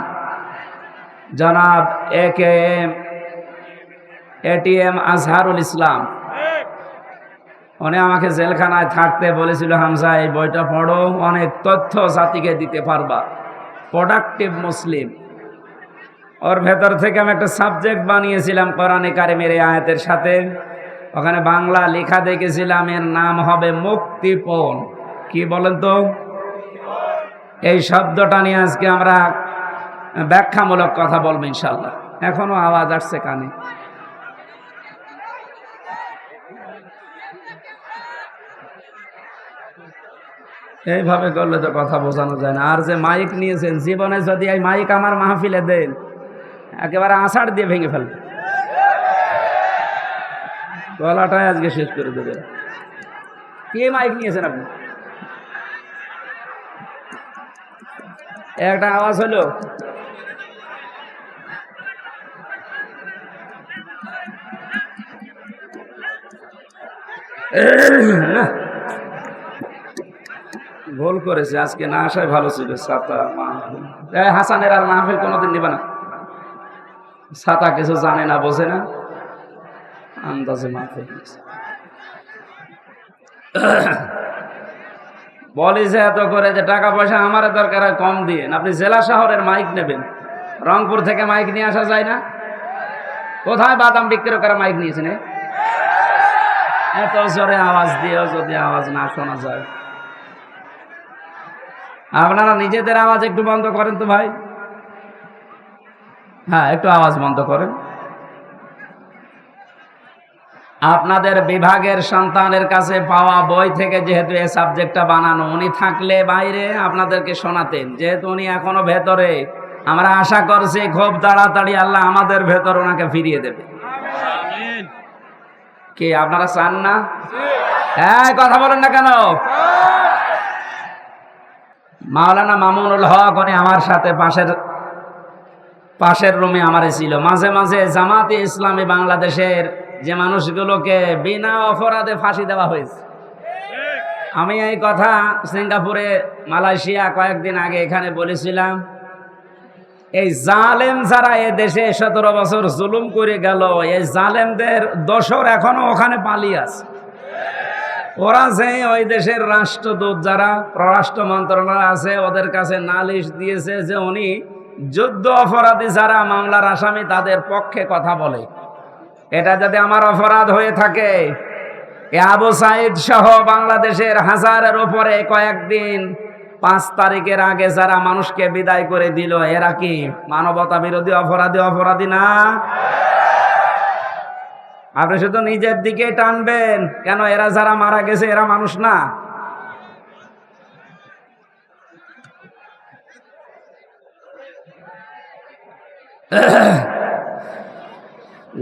জনাব এটিএম আজহারুল ইসলাম, উনি আমাকে জেলখানায় থাকতে বলেছিল, হামজা এই বইটা পড়ো, অনেক তথ্য জাতিকে দিতে পারবা, প্রোডাক্টিভ মুসলিম। ওর ভেতর থেকে আমি একটা সাবজেক্ট বানিয়েছিলাম কোরআনে কারিমের এই আয়াতের সাথে। ওখানে বাংলা লেখা দেখেছিলাম, এর নাম হবে মুক্তিপণ। কি বলেন তো? এই শব্দটা নিয়ে আজকে আমরা ব্যাখ্যামূলক কথা বলবো ইনশাল্লাহ। এখনো আওয়াজ আসছে কানে? এইভাবে করলে তো কথা বোঝানো যায় না। আর যে মাইক নিয়েছেন, জীবনে যদি এই মাইক আমার মাহফিলে দেন, একেবারে আষাঢ় দিয়ে ভেঙে ফেলবে, গলাটাই আজকে শেষ করে দেবে। কে মাইক নিয়েছেন আপনি? একটা আওয়াজ হলো, ভুল করেছে, আজকে না আসায় ভালো ছিল। ছাতা হাসানের আর মাহফিল কোনোদিন নিবে না, ছাতা কিছু জানে না, বোঝে না, আন্দাজে মাহফিল বলি যে এত করে যে টাকা পয়সা আমার দরকার হয় কম দিয়ে, আপনি জেলা শহরের মাইক নেবেন, রংপুর থেকে মাইক নিয়ে আসা যায় না? কোথায় বাদাম বিক্রি করে মাইক নিয়েছেন? এত জোরে আওয়াজ দিয়েও যদি আওয়াজ না শোনা যায়। আপনারা নিজেদের আওয়াজ একটু বন্ধ করেন তো ভাই। হ্যাঁ, একটু আওয়াজ বন্ধ করেন। আপনাদের বিভাগের সন্তানের কাছে পাওয়া বই থেকে যেহেতু এই সাবজেক্টটা বানানো, উনি থাকলে বাইরে আপনাদেরকে শোনাতেন। যেহেতু উনি এখনো ভেতরে, আমরা আশা করছি খুব তাড়াতাড়ি আল্লাহ আমাদের ভেতর ওনাকে ফিরিয়ে দেবে। কি আপনারা চান না? হ্যাঁ, কথা বলেন না কেন? মাওলানা মামুনুল হক উনি আমার সাথে পাশের রুমে আমারে ছিল। মাঝে মাঝে জামাতে ইসলামী বাংলাদেশের যে মানুষগুলোকে বিনা অপরাধে ফাঁসি দেওয়া হয়েছে, আমি এই কথা সিঙ্গাপুরে, মালয়েশিয়া কয়েকদিন আগে এখানে বলেছিলাম। এই জালেম যারা এ দেশে 17 বছর জুলুম করে গেল, এই জালেমদের দোসর এখনো ওখানে পালিয়ে আছে। ওরা যে ওই দেশের রাষ্ট্রদূত যারা পররাষ্ট্র মন্ত্রণালয় আছে, ওদের কাছে নালিশ দিয়েছে যে উনি যুদ্ধ অপরাধী যারা মামলার আসামি তাদের পক্ষে কথা বলে। এটা যদি আমার অপরাধ হয়ে থাকে, আবু সাইদ সহ বাংলাদেশের হাজারের উপরে কয়েকদিন 5 তারিখের আগে যারা মানুষকে বিদায় করে দিল, এরা কি মানবতা বিরোধী অপরাধী না? আপনি শুধু নিজের দিকে টানবেন কেন? এরা যারা মারা গেছে এরা মানুষ না?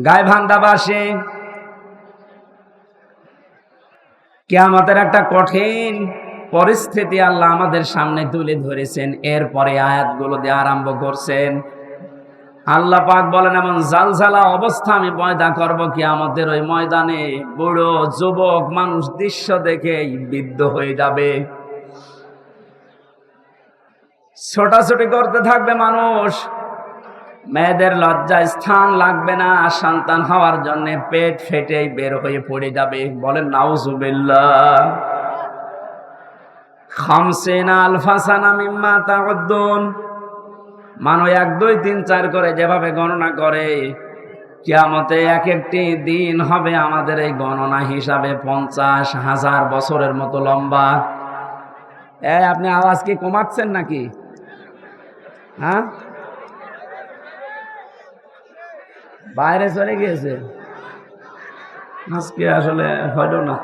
গাইবান্ধাবাসী কিয়ামতের একটা কঠিন পরিস্থিতি আল্লাহ আমাদের সামনে তুলে ধরেছেন। এরপরে আয়াতগুলো দিয়ে আরম্ভ করছেন। আল্লাহ পাক বলেন, এমন জালজালা অবস্থা আমি পয়দা করব কিয়ামতের ওই ময়দানে, বুড়ো যুবক মানুষ দৃশ্য দেখেই বিদ্ধ হয়ে যাবে। ছোটাছুটি করতে থাকবে মানুষ, মেয়েদের লজ্জায় স্থান লাগবে না, সন্তান হওয়ার জন্য পেট ফেটেই বের হয়ে পড়ে যাবে। বলেন নাউজুবিল্লাহ। 50 আলফা সানা মিম্মা তাউদ্দুন, মানুষ 1 2 3 4 করে যেভাবে গণনা করে, কিয়ামতে এক একটি দিন হবে আমাদের এই গণনা হিসাবে 50,000 বছরের মতো লম্বা। আপনি আওয়াজ কি কমাচ্ছেন নাকি? হ্যাঁ, বাইরে চলে গিয়েছে আজকে, আসলে হইল না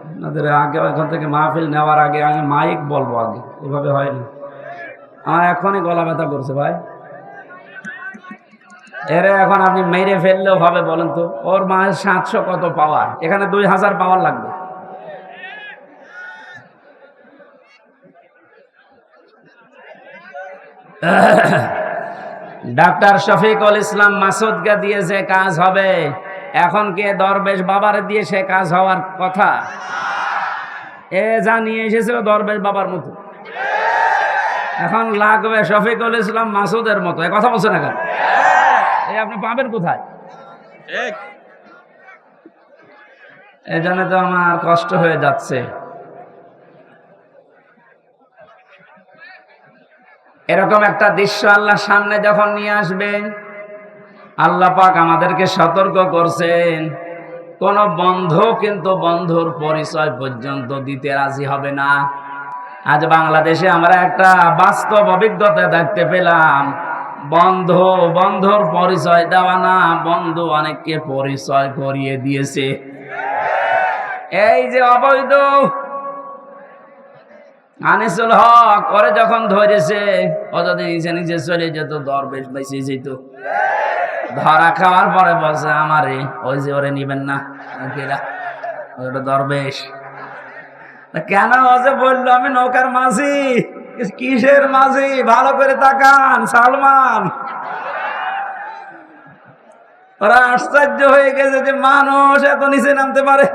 আপনাদের। আগে ওখান থেকে মাহফিল নেওয়ার আগে আমি মাইক বলবো, আগে এভাবে হয়নি। আমার এখনই গলা ব্যথা করছে ভাই। এরে এখন আপনি মেরে ফেললেও হবে বলেন তো? ওর মায়ের 700 কত পাওয়ার, এখানে 2000 পাওয়ার লাগবে। ডাক্তার শফিকুল ইসলাম মাসুদকে দিয়েছে কাজ হবে, এখন কে দরবেশ বাবার দিয়ে সে কাজ হওয়ার কথা? জানিয়ে এসেছিল দরবেশ বাবার মতো, এখন লাগবে শফিকুল ইসলাম মাসুদের মতো। কথা বলছে না কেন? আপনি পাবেন কোথায়? এই জন্য তো আমার কষ্ট হয়ে যাচ্ছে। এরকম একটা দৃশ্য আল্লাহ সামনে যখন নিয়ে আসবেন, আল্লাহ পাক আমাদেরকে সতর্ক করছেন, কোন বন্ধু কিন্তু বন্ধুর পরিচয় পর্যন্ত দিতে রাজি হবে না। আজ বাংলাদেশে আমরা একটা বাস্তব অভিজ্ঞতা দেখতে পেলাম, বন্ধুর পরিচয় দেওয়া না, বন্ধু অনেককে পরিচয় করিয়ে দিয়েছে। এই যে অবৈধ আনিসুল হক, ওরে যখন ধরেছে, ও যদি নিজে নিজে চলে যেত, দরবেশ বেঁচে যেত। ধরা খাওয়ার পরে বলছে আমারে, ওই যে ওরে নিবেন না, ওটা দরবেশ। কেন? ও যে বললো আমি নৌকার মাঝি। কিসের মাঝি? ভালো করে তাকান, সালমান। ওরা আশ্চর্য হয়ে গেছে যে মানুষ এত নিচে নামতে পারে।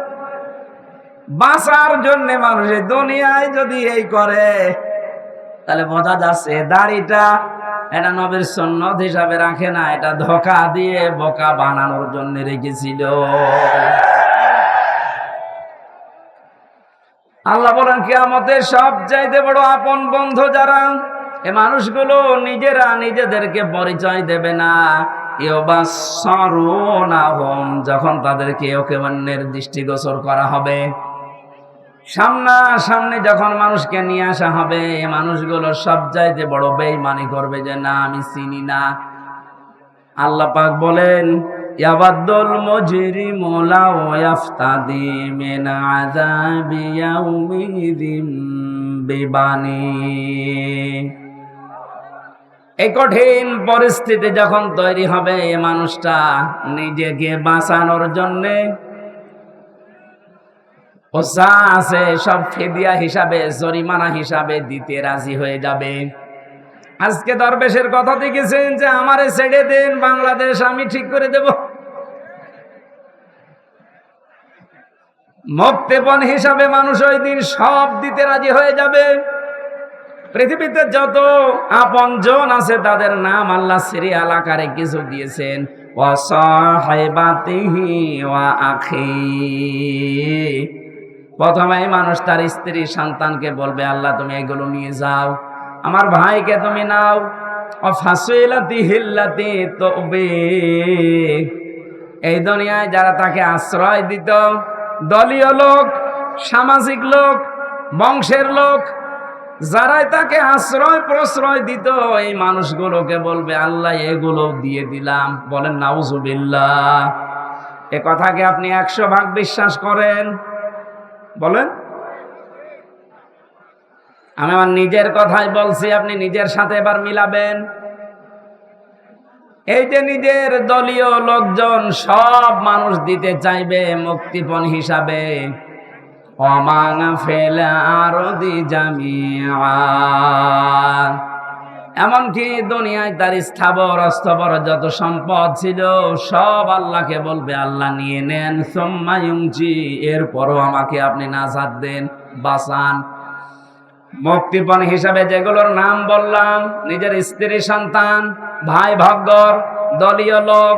বাঁচার জন্য মানুষের দুনিয়ায় যদি এই করে, তাহলে বোঝা যাচ্ছে দাড়িটা এটা নবীর সুন্নত হিসাবে রাখে না, এটা ধোঁকা দিয়ে বোকা বানানোর জন্য রেখেছিল। আল্লাহ বলেন কিয়ামতের সব চাইতে বড় আপন বন্ধু যারা, এ মানুষগুলো নিজেরা নিজেদেরকে পরিচয় দেবে না। ইউবাসসারুনাহুম, যখন তাদেরকে ওকে অন্যের দৃষ্টিগোচর করা হবে, সামনাসামনি যখন মানুষকে নিয়ে আসা হবে, এই মানুষগুলো সব চাইতে বড় বেঈমানি করবে যে না আমি চিনি না। আল্লাহ পাক বলেন ইয়াবাদুল মুজরিমু লাউ ইয়াফতাদি মিন আযাবি ইয়াউমিযিন বিবানি। এই কঠিন পরিস্থিতি যখন তৈরি হবে, এই মানুষটা নিজেকে বাঁচানোর জন্যে ও যা আছে সব ফিদিয়া হিসাবে, জরিমানা হিসাবে দিতে রাজি হয়ে যাবে। আজকে দরবেশের কথা দেখেছেন যে আমারে ছেড়ে দেন, বাংলাদেশ আমি ঠিক করে দেব। মুক্তিপণ হিসাবে মানুষ ওই দিন সব দিতে রাজি হয়ে যাবে। পৃথিবীতে যত আপনজন আছে তাদের নাম আল্লাহ সিরিয়াল আকারে কিছু দিয়েছেন, ওয়া সাহিবাতিহি ওয়া আখি। প্রথমে মানুষ তার স্ত্রী সন্তানকে বলবে আল্লাহ তুমি এগুলো নিয়ে যাও, আমার ভাইকে তুমি নাও। এই দুনিয়ায় যারা তাকে আশ্রয় দিত, দলীয় লোক, সামাজিক লোক, বংশের লোক, যারাই তাকে আশ্রয় প্রশ্রয় দিত, এই মানুষগুলোকে বলবে আল্লাহ এগুলো দিয়ে দিলাম। বলেন নাউজুবিল্লাহ। এ কথাকে আপনি 100 ভাগ বিশ্বাস করেন? বলেন। আমি আমার নিজের কথাই বলছি, আপনি নিজের সাথে এবার মিলাবেন। এই যে নিজের দলীয় লোকজন সব মানুষ দিতে চাইবে মুক্তিপণ হিসাবে, এমনকি দুনিয়ায় তার স্থাবর অস্থাবর যত সম্পদ ছিল সব আল্লাহকে বলবে আল্লাহ নিয়ে নেন। সুম্মা ইউনজি, এরপরও আমাকে আপনি নাজাত দেন, বাঁচান। মুক্তিপণ হিসাবে যেগুলোর নাম বললাম, নিজের স্ত্রী সন্তান, ভাই ভগ্গর, দলীয় লোক,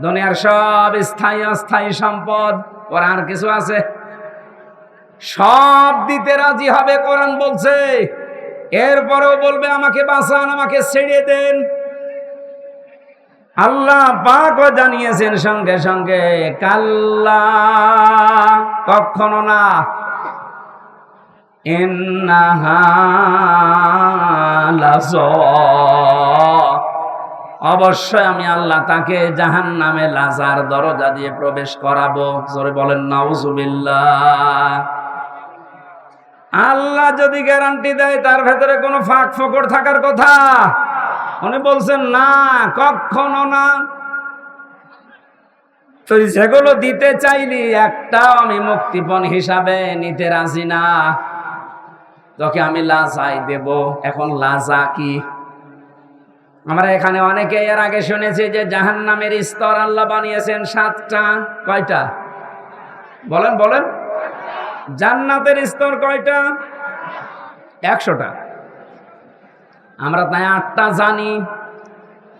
দুনিয়ার সব স্থায়ী অস্থায়ী সম্পদ, ওর আর কিছু আছে? সব দিতে রাজি হবে, কোরআন বলছে। এরপরেও বলবে আমাকে বাঁচান, আমাকে ছেড়ে দেন। আল্লাহ পাকও জানিয়েছেন সঙ্গে সঙ্গে, কাল্লা, কখনো না, ইন্নাহা লাযা, অবশ্যই আমি আল্লাহ তাকে জাহান্নামে লাজার দরজা দিয়ে প্রবেশ করাবো। জোরে বলেন নাউজুবিল্লাহ। আল্লাহ যদি গ্যারান্টি দেয় তার ভেতরে কোনো ফাঁক ফোকর থাকার কথা? উনি বলছেন না, কখনো না। তো যেগুলো দিতে চাইলি একটাও আমি মুক্তিপণ হিসাবে নিতে রাজি না। তোকে আমি লাজাই দেব। এখন লাজা কি? আমরা এখানে অনেকে এর আগে শুনেছি যে জাহান্নামের স্তর আল্লাহ বানিয়েছেন 7টা। কয়টা বলেন বলেন? জান্নাতের স্তর কয়টা? 100টা। আমরা তাই 8টা জানি।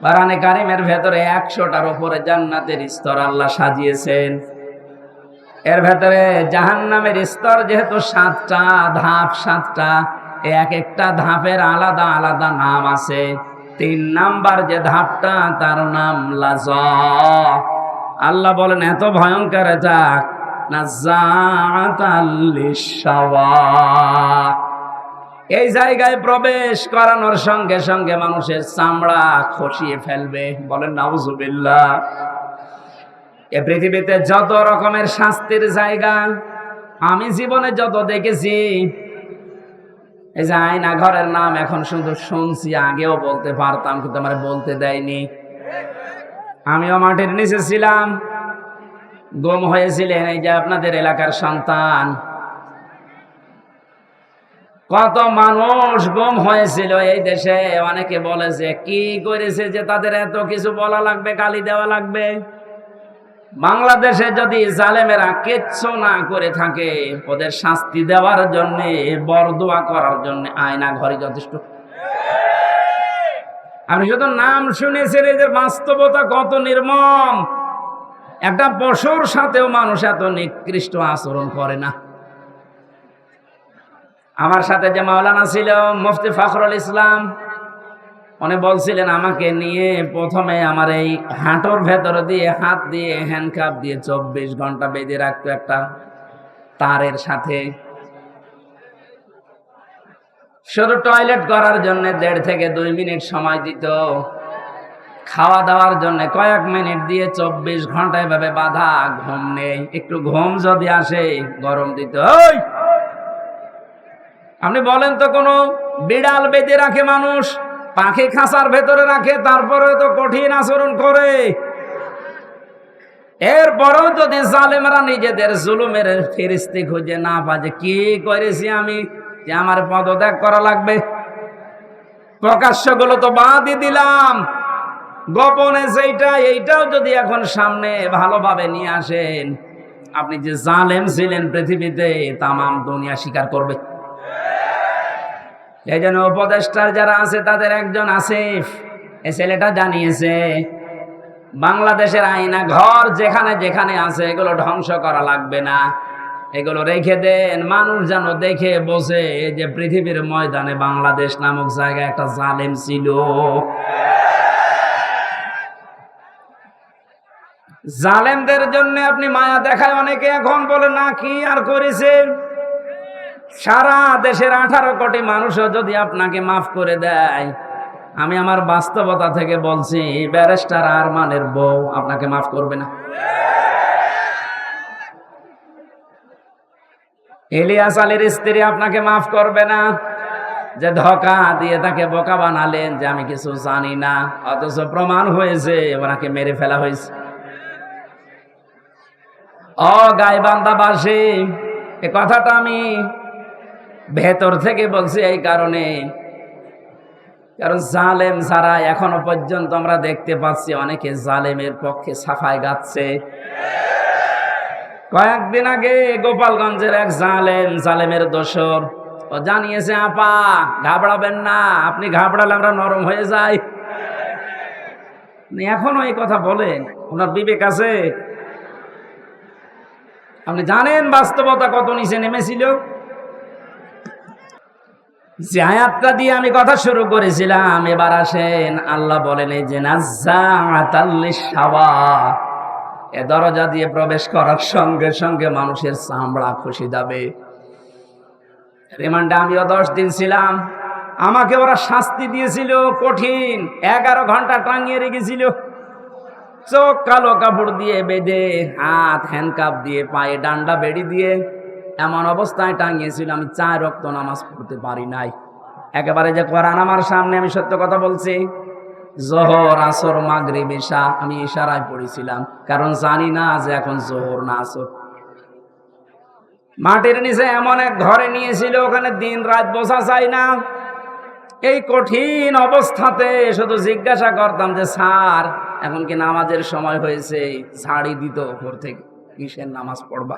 কোরআনে কারিমের ভেতরে 100টার উপরে জান্নাতের স্তর আল্লাহ সাজিয়েছেন। এর ভেতরে জাহান্নামের স্তর যেহেতু 7টা, ধাপ 7টা, এক একটা ধাপের আলাদা আলাদা নাম আছে। 3 নাম্বার যে ধাপটা তার নাম লাযা। আল্লাহ বলেন এত ভয়ঙ্কর এটা, নাযাআতাল লিশাওয়া। এই জায়গায় প্রবেশ করানোর সঙ্গে সঙ্গে মানুষের চামড়া খসিয়ে ফেলবে। বলেন নাউজুবিল্লাহ। এ পৃথিবীতে যত রকমের শাস্তির জায়গা আমি জীবনে যত দেখেছি, এই যে আয়না ঘরের নাম এখন শুধু শুনছি, আগেও বলতে পারতাম কিন্তু আমার বলতে দেয়নি। আমিও মাটির নিচে ছিলাম, গুম হয়েছিলেন এই যে আপনাদের এলাকার সন্তান। কত মানুষ গুম হয়েছিল এই দেশে। অনেকে বলে যে কি করেছে যে তাদের এত কিছু বলা লাগবে, গালি দেওয়া লাগবে। বাংলাদেশে যদি জালেমেরা কিচ্ছু না করে থাকে, ওদের শাস্তি দেওয়ার জন্য, বরদোয়া করার জন্য আয়না ঘরে যথেষ্ট। আমি শুধু নাম শুনেছি, এদের বাস্তবতা কত নির্মম। একটা পশুর সাথেও মানুষ এত নিকৃষ্ট আচরণ করে না। আমার সাথে যে মাওলানা ছিল মুফতি ফখরুল ইসলাম, উনি বলছিলেন আমাকে নিয়ে প্রথমে আমার এই হাঁটুর ভেতর দিয়ে হাত দিয়ে হ্যান্ডকাপ দিয়ে 24 ঘন্টা বেঁধে রাখতো একটা তারের সাথে। শুধু টয়লেট করার জন্য 1.5 থেকে 2 মিনিট সময় দিত। খাওয়া দাওয়ার জন্য কয়েক মিনিট দিয়ে 24 ঘন্টা এভাবে বাঁধা। ঘুম নেই, একটু ঘুম যদি আসে গরম দিত। আপনি বলেন তো, কোনো বিড়াল বেঁধে রাখে মানুষ, পাখি খাঁচার ভেতরে রাখে, তারপরে তো কঠিন আচরণ করে। এরপরেও যদি জালেমরা নিজেদের জুলুমের ফেরেশতা খুঁজে না পায় যে কি করেছি আমি যে আমার পদত্যাগ করা লাগবে, প্রকাশ্য গুলো তো বাদই দিলাম, গোপনে যেটা এইটাও যদি এখন সামনে ভালোভাবে নিয়ে আসেন, আপনি যে জালেম ছিলেন পৃথিবীতে তামাম দুনিয়া স্বীকার করবে। এই জন্য উপদেষ্টার যারা আছে তাদের একজন আসিফ, এই ছেলেটা জানিয়েছে বাংলাদেশের আয়না ঘর যেখানে যেখানে আছে এগুলো ধ্বংস করা লাগবে না, এগুলো রেখে দেন। মানুষ যেন দেখে বসে যে পৃথিবীর ময়দানে বাংলাদেশ নামক জায়গায় একটা জালেম ছিল। জালেমদের জন্য আপনি মায়া দেখায় অনেকে এখন বলে না কি আর করেছে। সারা দেশের 18 কোটি মানুষও যদি আপনাকে মাফ করে দেয়, আমি আমার বাস্তবতা থেকে বলছি, ব্যারিস্টার আরমানের বউ আপনাকে মাফ করবে না। ইলিয়াস আলীর স্ত্রী আপনাকে মাফ করবে না, যে ধোঁকা দিয়ে তাকে বোকা বানালেন যে আমি কিছু জানি না, অথচ প্রমাণ হয়েছে ওনাকে মেরে ফেলা হয়েছে। গাইবান্ধাবাসী, এ কথাটা আমি ভেতর থেকে বলছি এই কারণে, কারণ জালেম ছাড়া এখনো পর্যন্ত আমরা দেখতে পাচ্ছি অনেকে জালেমের পক্ষে সাফাই গাচ্ছে। কয়েকদিন আগে গোপালগঞ্জের এক জালেমের দোসর ও জানিয়েছে, আপা ঘাবড়াবেন না, আপনি ঘাবড়ালে আমরা নরম হয়ে যাই। এখনো এই কথা বলেন, ওনার বিবেক আছে? আপনি জানেন বাস্তবতা কত নিচে নেমেছিল। যে আয়াতটা দিয়ে আমি কথা শুরু করেছিলাম, এবার আসেন আল্লাহ বলেন এই যে নাজ্জাআতাল লিশাওয়া, এ দরজা দিয়ে প্রবেশ করার সঙ্গে সঙ্গে মানুষের চামড়া খসে যাবে। রিমান্ডে আমিও 10 দিন ছিলাম, আমাকে ওরা শাস্তি দিয়েছিল কঠিন, 11 ঘন্টা টাঙিয়ে রেখেছিল, চোখ কালো কাপড় দিয়ে বেঁধে, হাত হ্যান্ডকাপ দিয়ে, পায়ে ডান্ডা বেড়ি দিয়ে এমন অবস্থায় টাঙিয়েছিল আমি 4 ওয়াক্ত নামাজ পড়তে পারি নাই। একেবারে যে কোরআন আমার সামনে, আমি সত্য কথা বলছি, জোহর আসর মাগরিব ইশা আমি ইশারায় পড়েছিলাম, কারণ জানি না যে এখন জোহর না আসর। মাটির নিচে এমন এক ঘরে নিয়েছিল, ওখানে দিন রাত বোঝা যায় না। এই কঠিন অবস্থাতে শুধু জিজ্ঞাসা করতাম যে স্যার এখন কি নামাজের সময় হয়েছে? ঝাড়ি দিত ওপর থেকে, কিসের নামাজ পড়বা?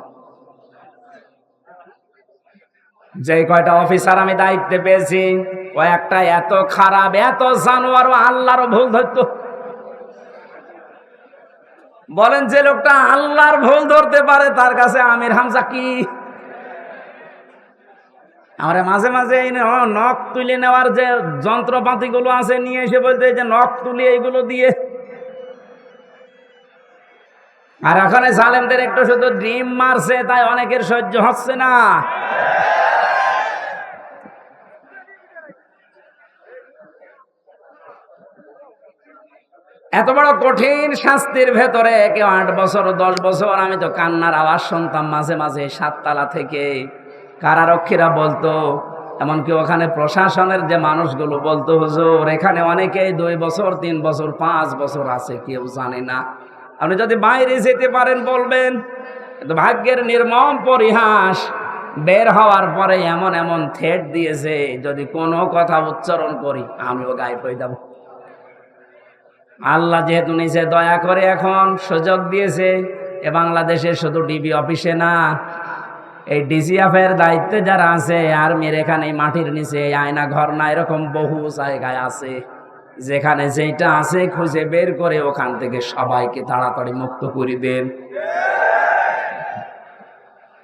যে কয়টা অফিসার আমি দায়িত্বে পেয়েছি, কয়েকটা এত খারাপ, এত জানোয়ার, আল্লাহরও ভুল ধরতো। বলেন যে লোকটা আল্লাহর ভুল ধরতে পারে তার কাছে আমির হামজা কি? আমরা মাঝে মাঝে এই নখ তুলে নেওয়ার যে যন্ত্রপাতি গুলো আছে নিয়ে এসে বলতে যে নখ তুলি এইগুলো দিয়ে। আর এখন জালেমদের একটু শুধু ড্রিম মারছে, তাই অনেকের সহ্য হচ্ছে না। এত বড় কঠিন শাস্তির ভেতরে কেউ 8 বছর 10 বছর, আমি তো কান্নার আওয়াজ শুনতাম মাঝে মাঝে 7 তলা থেকে। কারারক্ষীরা বলতো, এমনকি ওখানে প্রশাসনের যে মানুষগুলো বলতো, হুজুর এখানে অনেকেই 2 বছর 3 বছর 5 বছর আছে, কেউ জানে না। আপনি যদি বাইরে যেতে পারেন বলবেন। কিন্তু ভাগ্যের নির্মম পরিহাস, বের হওয়ার পরে এমন এমন থ্রেট দিয়েছে, যদি কোনো কথা উচ্চারণ করি আমিও গায়েব হয়ে যাব। আল্লাহ যেহেতু নিচে দয়া করে এখন সুযোগ দিয়েছে, এ বাংলাদেশে শুধু ডিবি অফিসে না, এই ডিজিএফের দায়িত্বে যারা আছে, আর্মির এখানে মাটির নিচে আয়না ঘর না, এরকম বহু জায়গায় আছে, যেখানে যেটা আছে খুঁজে বের করে ওখান থেকে সবাইকে তাড়াতাড়ি মুক্ত করে দেন।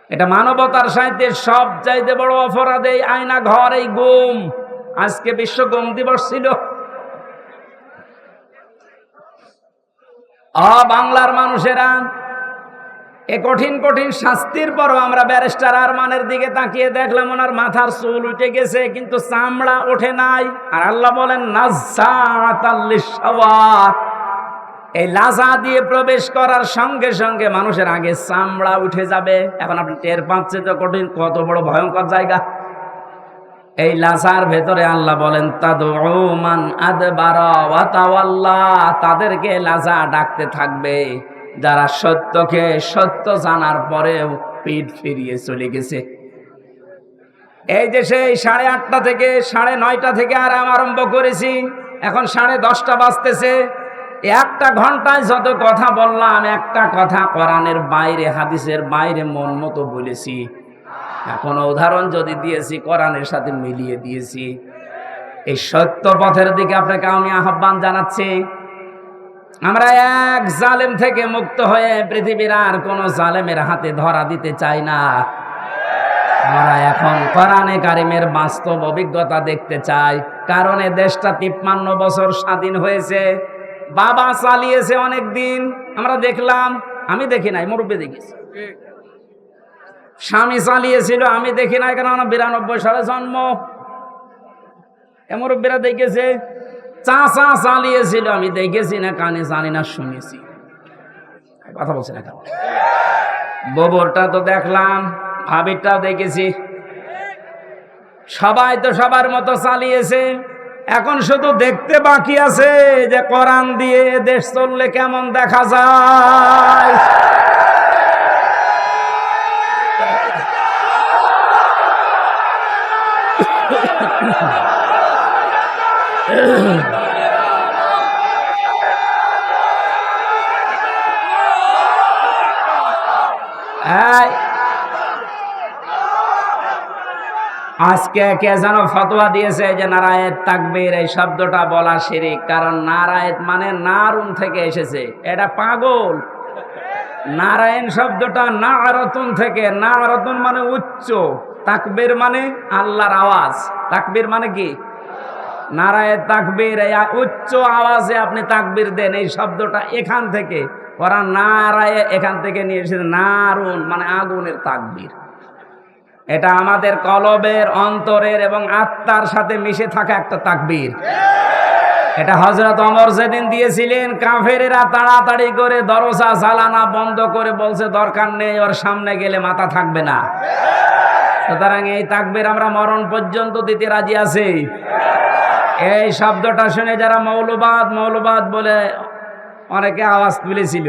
এটা মানবতার সাহিত্যে সব চাইতে বড় অপরাধ, এই আয়না ঘর, এই গুম। আজকে বিশ্ব গুম দিবস ছিল। বাংলার মানুষেরা এ কঠিন কঠিন শাস্তির পরও আমরা ব্যারিস্টার আরমানের দিকে তাকিয়ে দেখলাম ওনার মাথার চুল উঠে গেছে, কিন্তু চামড়া ওঠে নাই। আর আল্লাহ বলেন নাজ্জাআতাল লিশাওয়া, এই লাজা দিয়ে প্রবেশ করার সঙ্গে সঙ্গে মানুষের আগে চামড়া উঠে যাবে। এখন আপনি টের পাচ্ছেন তো কঠিন, কত বড় ভয়ঙ্কর জায়গা। এই লাজার ভেতরে আল্লাহ বলেন তাদউ মান আদবারা ওয়া তাওয়াল্লা, তাদেরকে লাজা ডাকতে থাকবে যারা সত্যকে সত্য জানার পরেও পিঠ ফিরিয়ে চলে গেছে। এই যে সেই 8:30 থেকে 9:30 থেকে আরাম আরম্ভ করেছি, এখন 10:30 বাজতেছে। 1 ঘন্টায় যত কথা বললাম, একটা কথা কোরআনের বাইরে, হাদিসের বাইরে মন মতো বলেছি। এখন উদাহরণ যদি দিয়েছি কোরআনের সাথে মিলিয়ে দিয়েছি। এই সত্য পথের দিকে আপনাকে আমি আহ্বান জানাচ্ছি। আমরা এক জালেম থেকে মুক্ত হয়ে পৃথিবীর আর কোন জালেমের হাতে ধরা দিতে চাই না। আমরা এখন কোরআনে কারিমের বাস্তব অভিজ্ঞতা দেখতে চাই, কারণ এ দেশটা 53 বছর স্বাধীন হয়েছে। বাবা চালিয়েছে অনেক দিন, আমরা দেখলাম। আমি দেখি নাই, মুরব্বী দেখেছি। স্বামী চালিয়েছিল, আমি দেখি নাই, কারণ 92 সালে জন্ম। মুরব্বীরা দেখেছে। চাচা চালিয়েছিল, আমি দেখেছি না, কানে জানি না, শুনেছি। কথা বলছি না কেন? ববরটা তো দেখলাম, ভাবিরটাও দেখেছি। সবাই তো সবার মতো চালিয়েছে। এখন শুধু দেখতে বাকি আছে যে কোরআন দিয়ে দেশ চললে কেমন দেখা যায়। আজকে কে যেন ফতোয়া দিয়েছে যে নারায়েত তাকবীর এই শব্দটা বলা শিরক, কারণ নারায়েত মানে নারুন থেকে এসেছে। এটা পাগল। নারায়ণ শব্দটা নারতুন থেকে, নারতুন মানে উচ্চ, তাকবীর মানে আল্লাহর আওয়াজ। তাকবীর মানে কি? নারায়ে তাকবীর। এই উচ্চ আওয়াজে আপনি তাকবীর দেন, এই শব্দটা এখান থেকে ওরা নারায়ে এখান থেকে নিয়ে এসেছে নারুন মানে আগুনের তাকবীর। এটা আমাদের কলবের অন্তরের এবং আত্মার সাথে মিশে থাকা একটা তাকবীর। এটা হযরত ওমর যেদিন দিয়েছিলেন, কাফেরেরা তাড়াতাড়ি করে দরজা জ্বালানা বন্ধ করে বলছে দরকার নেই, ওর সামনে গেলে মাথা থাকবে না। সুতরাং এই তাকবীর আমরা মরণ পর্যন্ত দিতে রাজি আছি। এই শব্দটা শুনে যারা মৌলবাদ বলে অনেকে আওয়াজ তুলেছিল,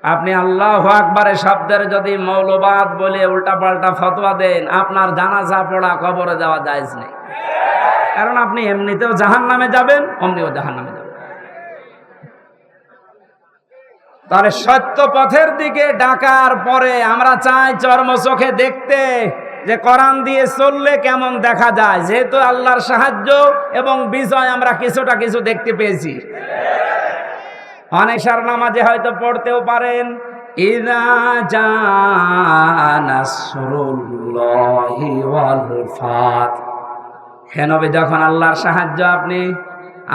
আপনি আল্লাহু আকবারের শব্দের যদি মৌলবাদ বলে উল্টাপাল্টা ফতোয়া দেন, আপনার জানাজা পড়া কবরে যাওয়া জায়েজ নেই। কারণ আপনি এমনিতেও জাহান্নামে যাবেন, অমনিও জাহান্নামে যাবেন। তাহলে সত্য পথের দিকে ডাকার পরে আমরা চাই চর্ম চোখে দেখতে যে কোরআন দিয়ে চললে কেমন দেখা যায়। যেহেতু আল্লাহর সাহায্য এবং বিজয় আমরা কিছু দেখতে পেয়েছি। অনেক সার নামাজে হয়তো পড়তেও পারেন, ইযা জাআ নাসরুল্লাহি ওয়াল ফাত। হে নবী, যখন আল্লাহর সাহায্য আপনি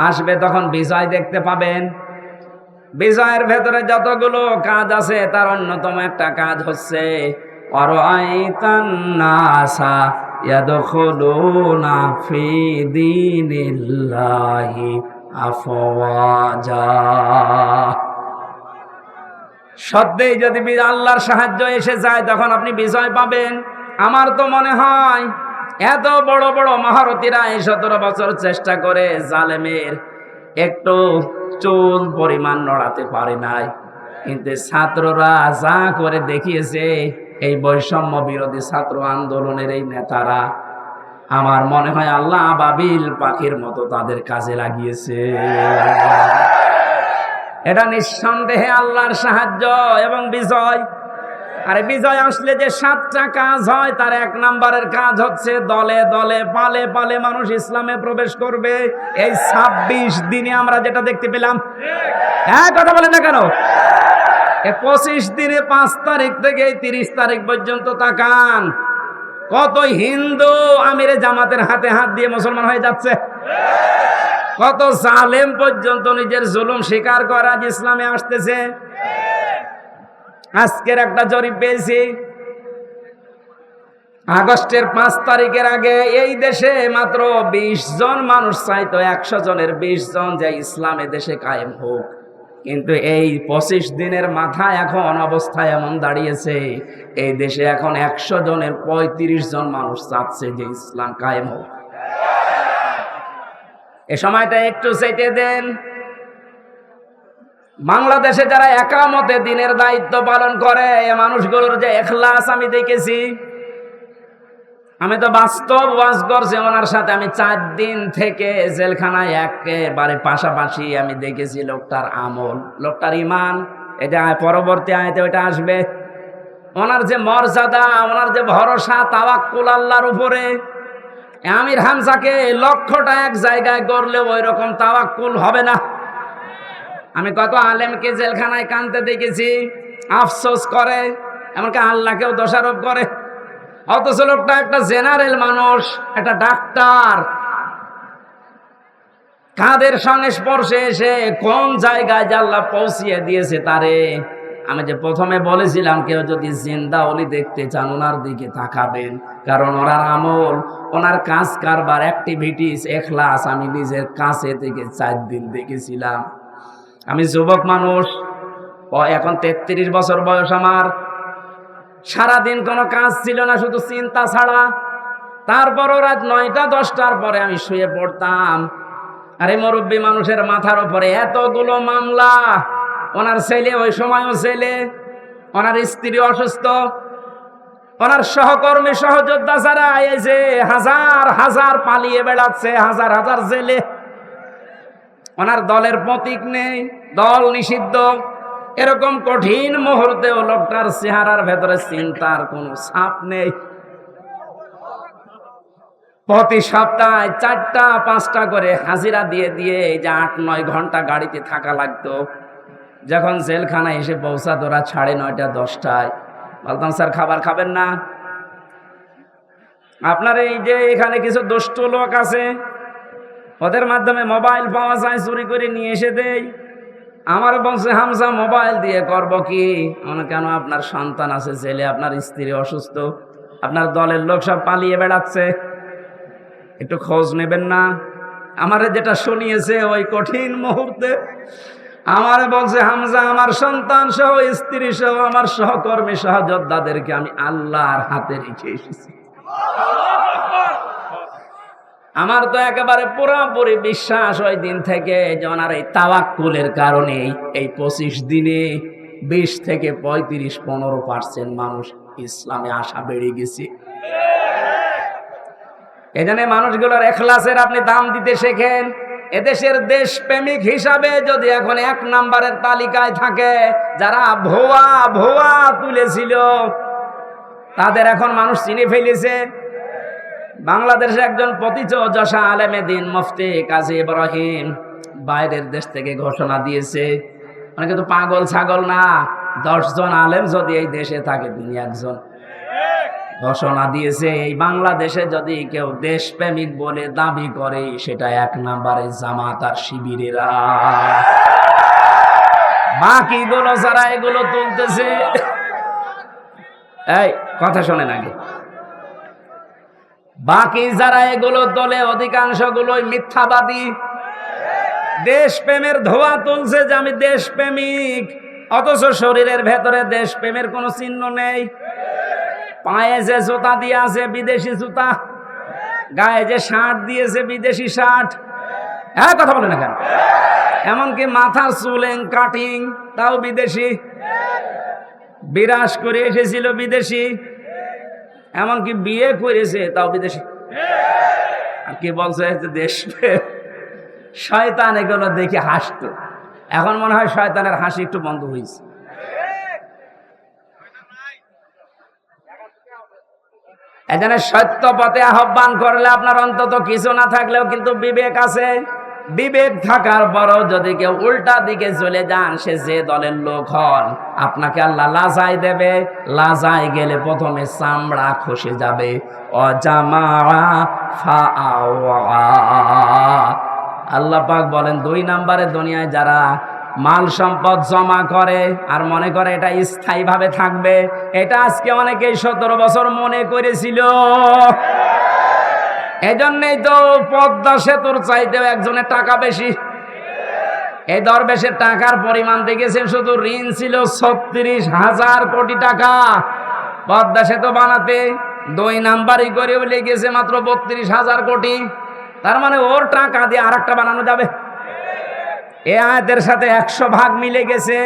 আসবে তখন বিজয় দেখতে পাবেন। বিজয়ের ভেতরে যতগুলো কাজ আছে তার অন্যতম একটা কাজ হচ্ছে আরাআইতান নাসা ইয়াদখুলুনা ফি দীনিল্লাহি আফওয়াজা। সত্যিই যদি আল্লাহর সাহায্য এসে যায় তখন আপনি বিজয় পাবেন। আমার তো মনে হয় এত বড় বড় মহারথীরা এই 17 বছর চেষ্টা করে জালেমের একটু চুল পরিমাণ নড়াতে পারে নাই, কিন্তু ছাত্ররা যা করে দেখিয়েছে, এই বৈষম্য বিরোধী ছাত্র আন্দোলনের এই নেতারা, আমার মনে হয় আল্লাহ আবাবিল পাখির মতো তাদের কাজে লাগিয়েছে। এটা নিঃসন্দেহে আল্লাহর সাহায্য এবং বিজয়। আর বিজয় আসলে যে 7টা কাজ হয়, তার 1 নম্বরের কাজ হচ্ছে দলে দলে পালে পালে মানুষ ইসলামে প্রবেশ করবে। এই 26 দিনে আমরা যেটা দেখতে পেলাম, হ্যাঁ কথা বলেন না কেন? এই 25 দিনে 5 তারিখ থেকে 30 তারিখ পর্যন্ত তাকান, কত হিন্দু আমিরে জামাতের হাতে হাত দিয়ে মুসলমান হয়ে যাচ্ছে। কত জালেম পর্যন্ত নিজের জুলুম স্বীকার করে আজ ইসলামে আসতেছে। আজকের একটা জরিপ পেয়েছি, আগস্টের 5 তারিখের আগে এই দেশে মাত্র 20 জন মানুষ চাইতো 100 জনের 20 জন যে ইসলামে দেশে কায়েম হোক। কিন্তু এই 25 দিনের মাথায় এখন অবস্থা এমন দাঁড়িয়েছে, এই দেশে এখন 100 জনের 35 জন মানুষ চাচ্ছে যে ইসলাম কায়েম হোক। এ সময়টা একটু চাইতে দেন। বাংলাদেশে যারা একামতে দিনের দায়িত্ব পালন করে, এই মানুষগুলোর যে ইখলাস আমি দেখেছি। আমি তো বাস্তব ওয়াজ করছি ওনার সাথে, আমি 4 দিন থেকে জেলখানায় একেবারে পাশাপাশি আমি দেখেছি লোকটার আমল, লোকটার ঈমান। এটা পরবর্তী আয়াতে ওটা আসবে। ওনার যে মর্যাদা, ওনার যে ভরসা, তাওয়াক্কুল আল্লাহর উপরে। আমির হামজাকে লক্ষ্যটা এক জায়গায় করলে ওই রকম তাওয়াক্কুল হবে না। আমি কত আলেমকে জেলখানায় কাঁদতে দেখেছি, আফসোস করে, এমনকি আল্লাহকেও দোষারোপ করে। অথচ লোকটা একটা জেনারেল মানুষ, একটা ডাক্তার, কাদের সংস্পর্শে এসে কোন জায়গায় যে আল্লাহ পৌঁছিয়ে দিয়েছে তারে। আমি যে প্রথমে বলেছিলাম, কেউ যদি জিন্দা ওলি দেখতে চান ওনার দিকে তাকাবেন, কারণ ওনার আমল, ওনার কাজ কারবার, অ্যাক্টিভিটিস, ইখলাস আমি নিজের কাছে থেকে 4 দিন দেখেছিলাম। আমি যুবক মানুষ, এখন 33 বছর বয়স আমার। সারাদিন কোনো কাজ ছিল না, শুধু চিন্তা ছাড়া। তারপরও রাত 9টা 10টার পরে আমি শুয়ে পড়তাম। আরে মুরব্বী মানুষের মাথার উপরে এতগুলো মামলা। ওনার ছেলে ওই সময়ও ছেলে, ওনার স্ত্রী অসুস্থ, ওনার সহকর্মী সহযোদ্ধা যারা এই যে হাজার হাজার পালিয়ে বেড়াচ্ছে, হাজার হাজার জেলে। ওনার দলের প্রতীক নেই, দল নিষিদ্ধ। এরকম কঠিন মুহূর্তেও লোকটার চেহারার ভেতরে চিন্তার কোনো ছাপ নেই। প্রতি সপ্তাহে 4টা 5টা করে হাজিরা দিয়ে দিয়ে এই যে 8-9 ঘন্টা গাড়িতে থাকা লাগতো। যখন জেলখানায় এসে পৌঁছাতো রাত 9:30 10টায়, বলতাম স্যার খাবার খাবেন না? আপনার এই যে এখানে কিছু দুষ্ট লোক আছে, ওদের মাধ্যমে মোবাইল পাওয়া যায়, চুরি করে নিয়ে এসে দেয়। আমার বলছে হামজা মোবাইল দিয়ে করব কি? কেন আপনার সন্তান আছে, ছেলে, আপনার স্ত্রী অসুস্থ, আপনার দলের লোক সব পালিয়ে বেড়াচ্ছে, একটু খোঁজ নেবেন না? আমারে যেটা শুনিয়েছে ওই কঠিন মুহূর্তে আমারে বলছে হামজা আমার সন্তান সহ স্ত্রী সহ আমার সহকর্মী সহযোদ্ধাদেরকে আমি আল্লাহর হাতে রেখে এসেছি। আমার তো একেবারে পুরোপুরি বিশ্বাস ওই দিন থেকে যে ওনার এই তাওয়াক্কুলের কারণে এই 25 দিনে 20 থেকে 35-15% মানুষ ইসলামে আসা বেড়ে গেছে। এখানে মানুষগুলোর ইখলাসের আপনি দাম দিতে শেখেন। এদেশের দেশপ্রেমিক হিসাবে যদি এখন 1 নম্বরের তালিকায় থাকে যারা ভুয়া তুলেছিল, তাদের এখন মানুষ চিনে ফেলেছে। বাংলাদেশে একজন প্রতিযশা আলেমে দিন মুফতি কাজী ইব্রাহিম বাইরের দেশ থেকে ঘোষণা দিয়েছে, অনেকে তো পাগল ছাগল না, 10 জন আলেম যদি এই দেশে থাকে তিনি একজন। ঘোষণা দিয়েছে এই বাংলাদেশে যদি কেউ দেশপ্রেমিক বলে দাবি করে সেটা 1 নম্বরে জামাত আর শিবিরেরা। বাকিগুলো যারা এগুলো তুলতেছে, এই কথা শোনেন আগে, বাকি যারা এগুলো তোলে অধিকাংশ গুলোই মিথ্যাবাদী। দেশপ্রেমের ধোয়া তুলছে যে আমি দেশপ্রেমিক, অথচ শরীরের ভেতরে দেশপ্রেমের কোনো চিহ্ন নেই। পায়ে যে জুতা দিয়ে আছে বিদেশি জুতা, গায়ে যে শার্ট দিয়েছে বিদেশি শার্ট। হ্যাঁ, কথা বলে না কেন? এমনকি মাথার চুলেন কাটিং তাও বিদেশি, বিরাজ করে এসেছিল বিদেশি, এমনকি বিয়ে করেছে তাও বিদেশি। আর কি বলছে দেশপ্রেম? শয়তান এগুলো দেখে হাসতো, এখন মনে হয় শয়তানের হাসি একটু বন্ধ হয়েছে। এখানে সত্য পথে আহ্বান করলে আপনার অন্তত কিছু না থাকলেও কিন্তু বিবেক আছে। বিবেক থাকার পরও যদি কেউ উল্টা দিকে চলে যান, সে যে দলের লোক হন, আপনাকে আল্লাহ লাজাই দেবে। লাজাই গেলে প্রথমে চামড়া খসে যাবে। আল্লাহ পাক বলেন 2 নম্বরে দুনিয়ায় যারা মাল সম্পদ জমা করে আর মনে করে এটা স্থায়ীভাবে থাকবে, এটা আজকে অনেকেই 17 বছর মনে করেছিল। এজন্যই তো পদ্মা সেতুর চাইতেও একজনের টাকা বেশি। এই দরবেশের টাকার পরিমাণ দেখেছেন, শুধু ঋণ ছিল 36,000 কোটি টাকা পদ্মা সেতু বানাতে। 2 নাম্বারই করে লেগেছে মাত্র 32,000 কোটি। তার মানে ওর টাকা দিয়ে আরেকটা বানানো যাবে। এই আয়াতের সাথে 100 ভাগ মিলে গেছে।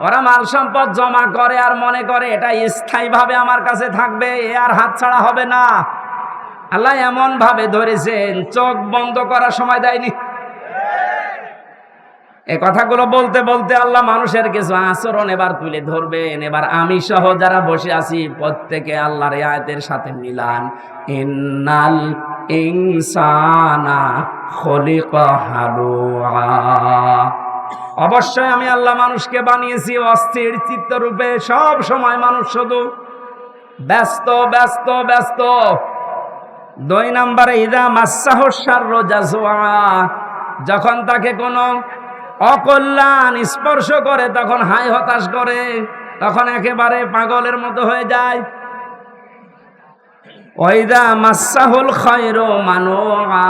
ওরা মাল সম্পদ জমা করে আর মনে করে এটা স্থায়ীভাবে আমার কাছে থাকবে, এ আর হাতছাড়া হবে না। আল্লাহ এমন ভাবে ধরেছেন, চোখ বন্ধ করার সময় দেয়নি। এই কথাগুলো বলতে বলতে আল্লাহ মানুষের কিছু আচরণ এবার তুলে ধরবেন। এবার আমি সহ যারা বসে আছি প্রত্যেকে আল্লাহর এই আয়াতের সাথে মিলান। ইন্নাল ইনসানা খুলিকা হালুআ। অবশ্যই আমি আল্লাহ মানুষকে বানিয়েছি অস্থির চিত্তরূপে। সব সময় মানুষ শুধু ব্যস্ত ব্যস্ত ব্যস্ত। 2 নম্বরে ইযা মাসসাহু শাররু জাযুআ, যখন তাকে কোনো অকল্যাণ স্পর্শ করে তখন হায় হতাশ করে, তখন একেবারে পাগলের মতো হয়ে যায়। ওয়াইদা মাসসাহুল খায়রু মানুআ,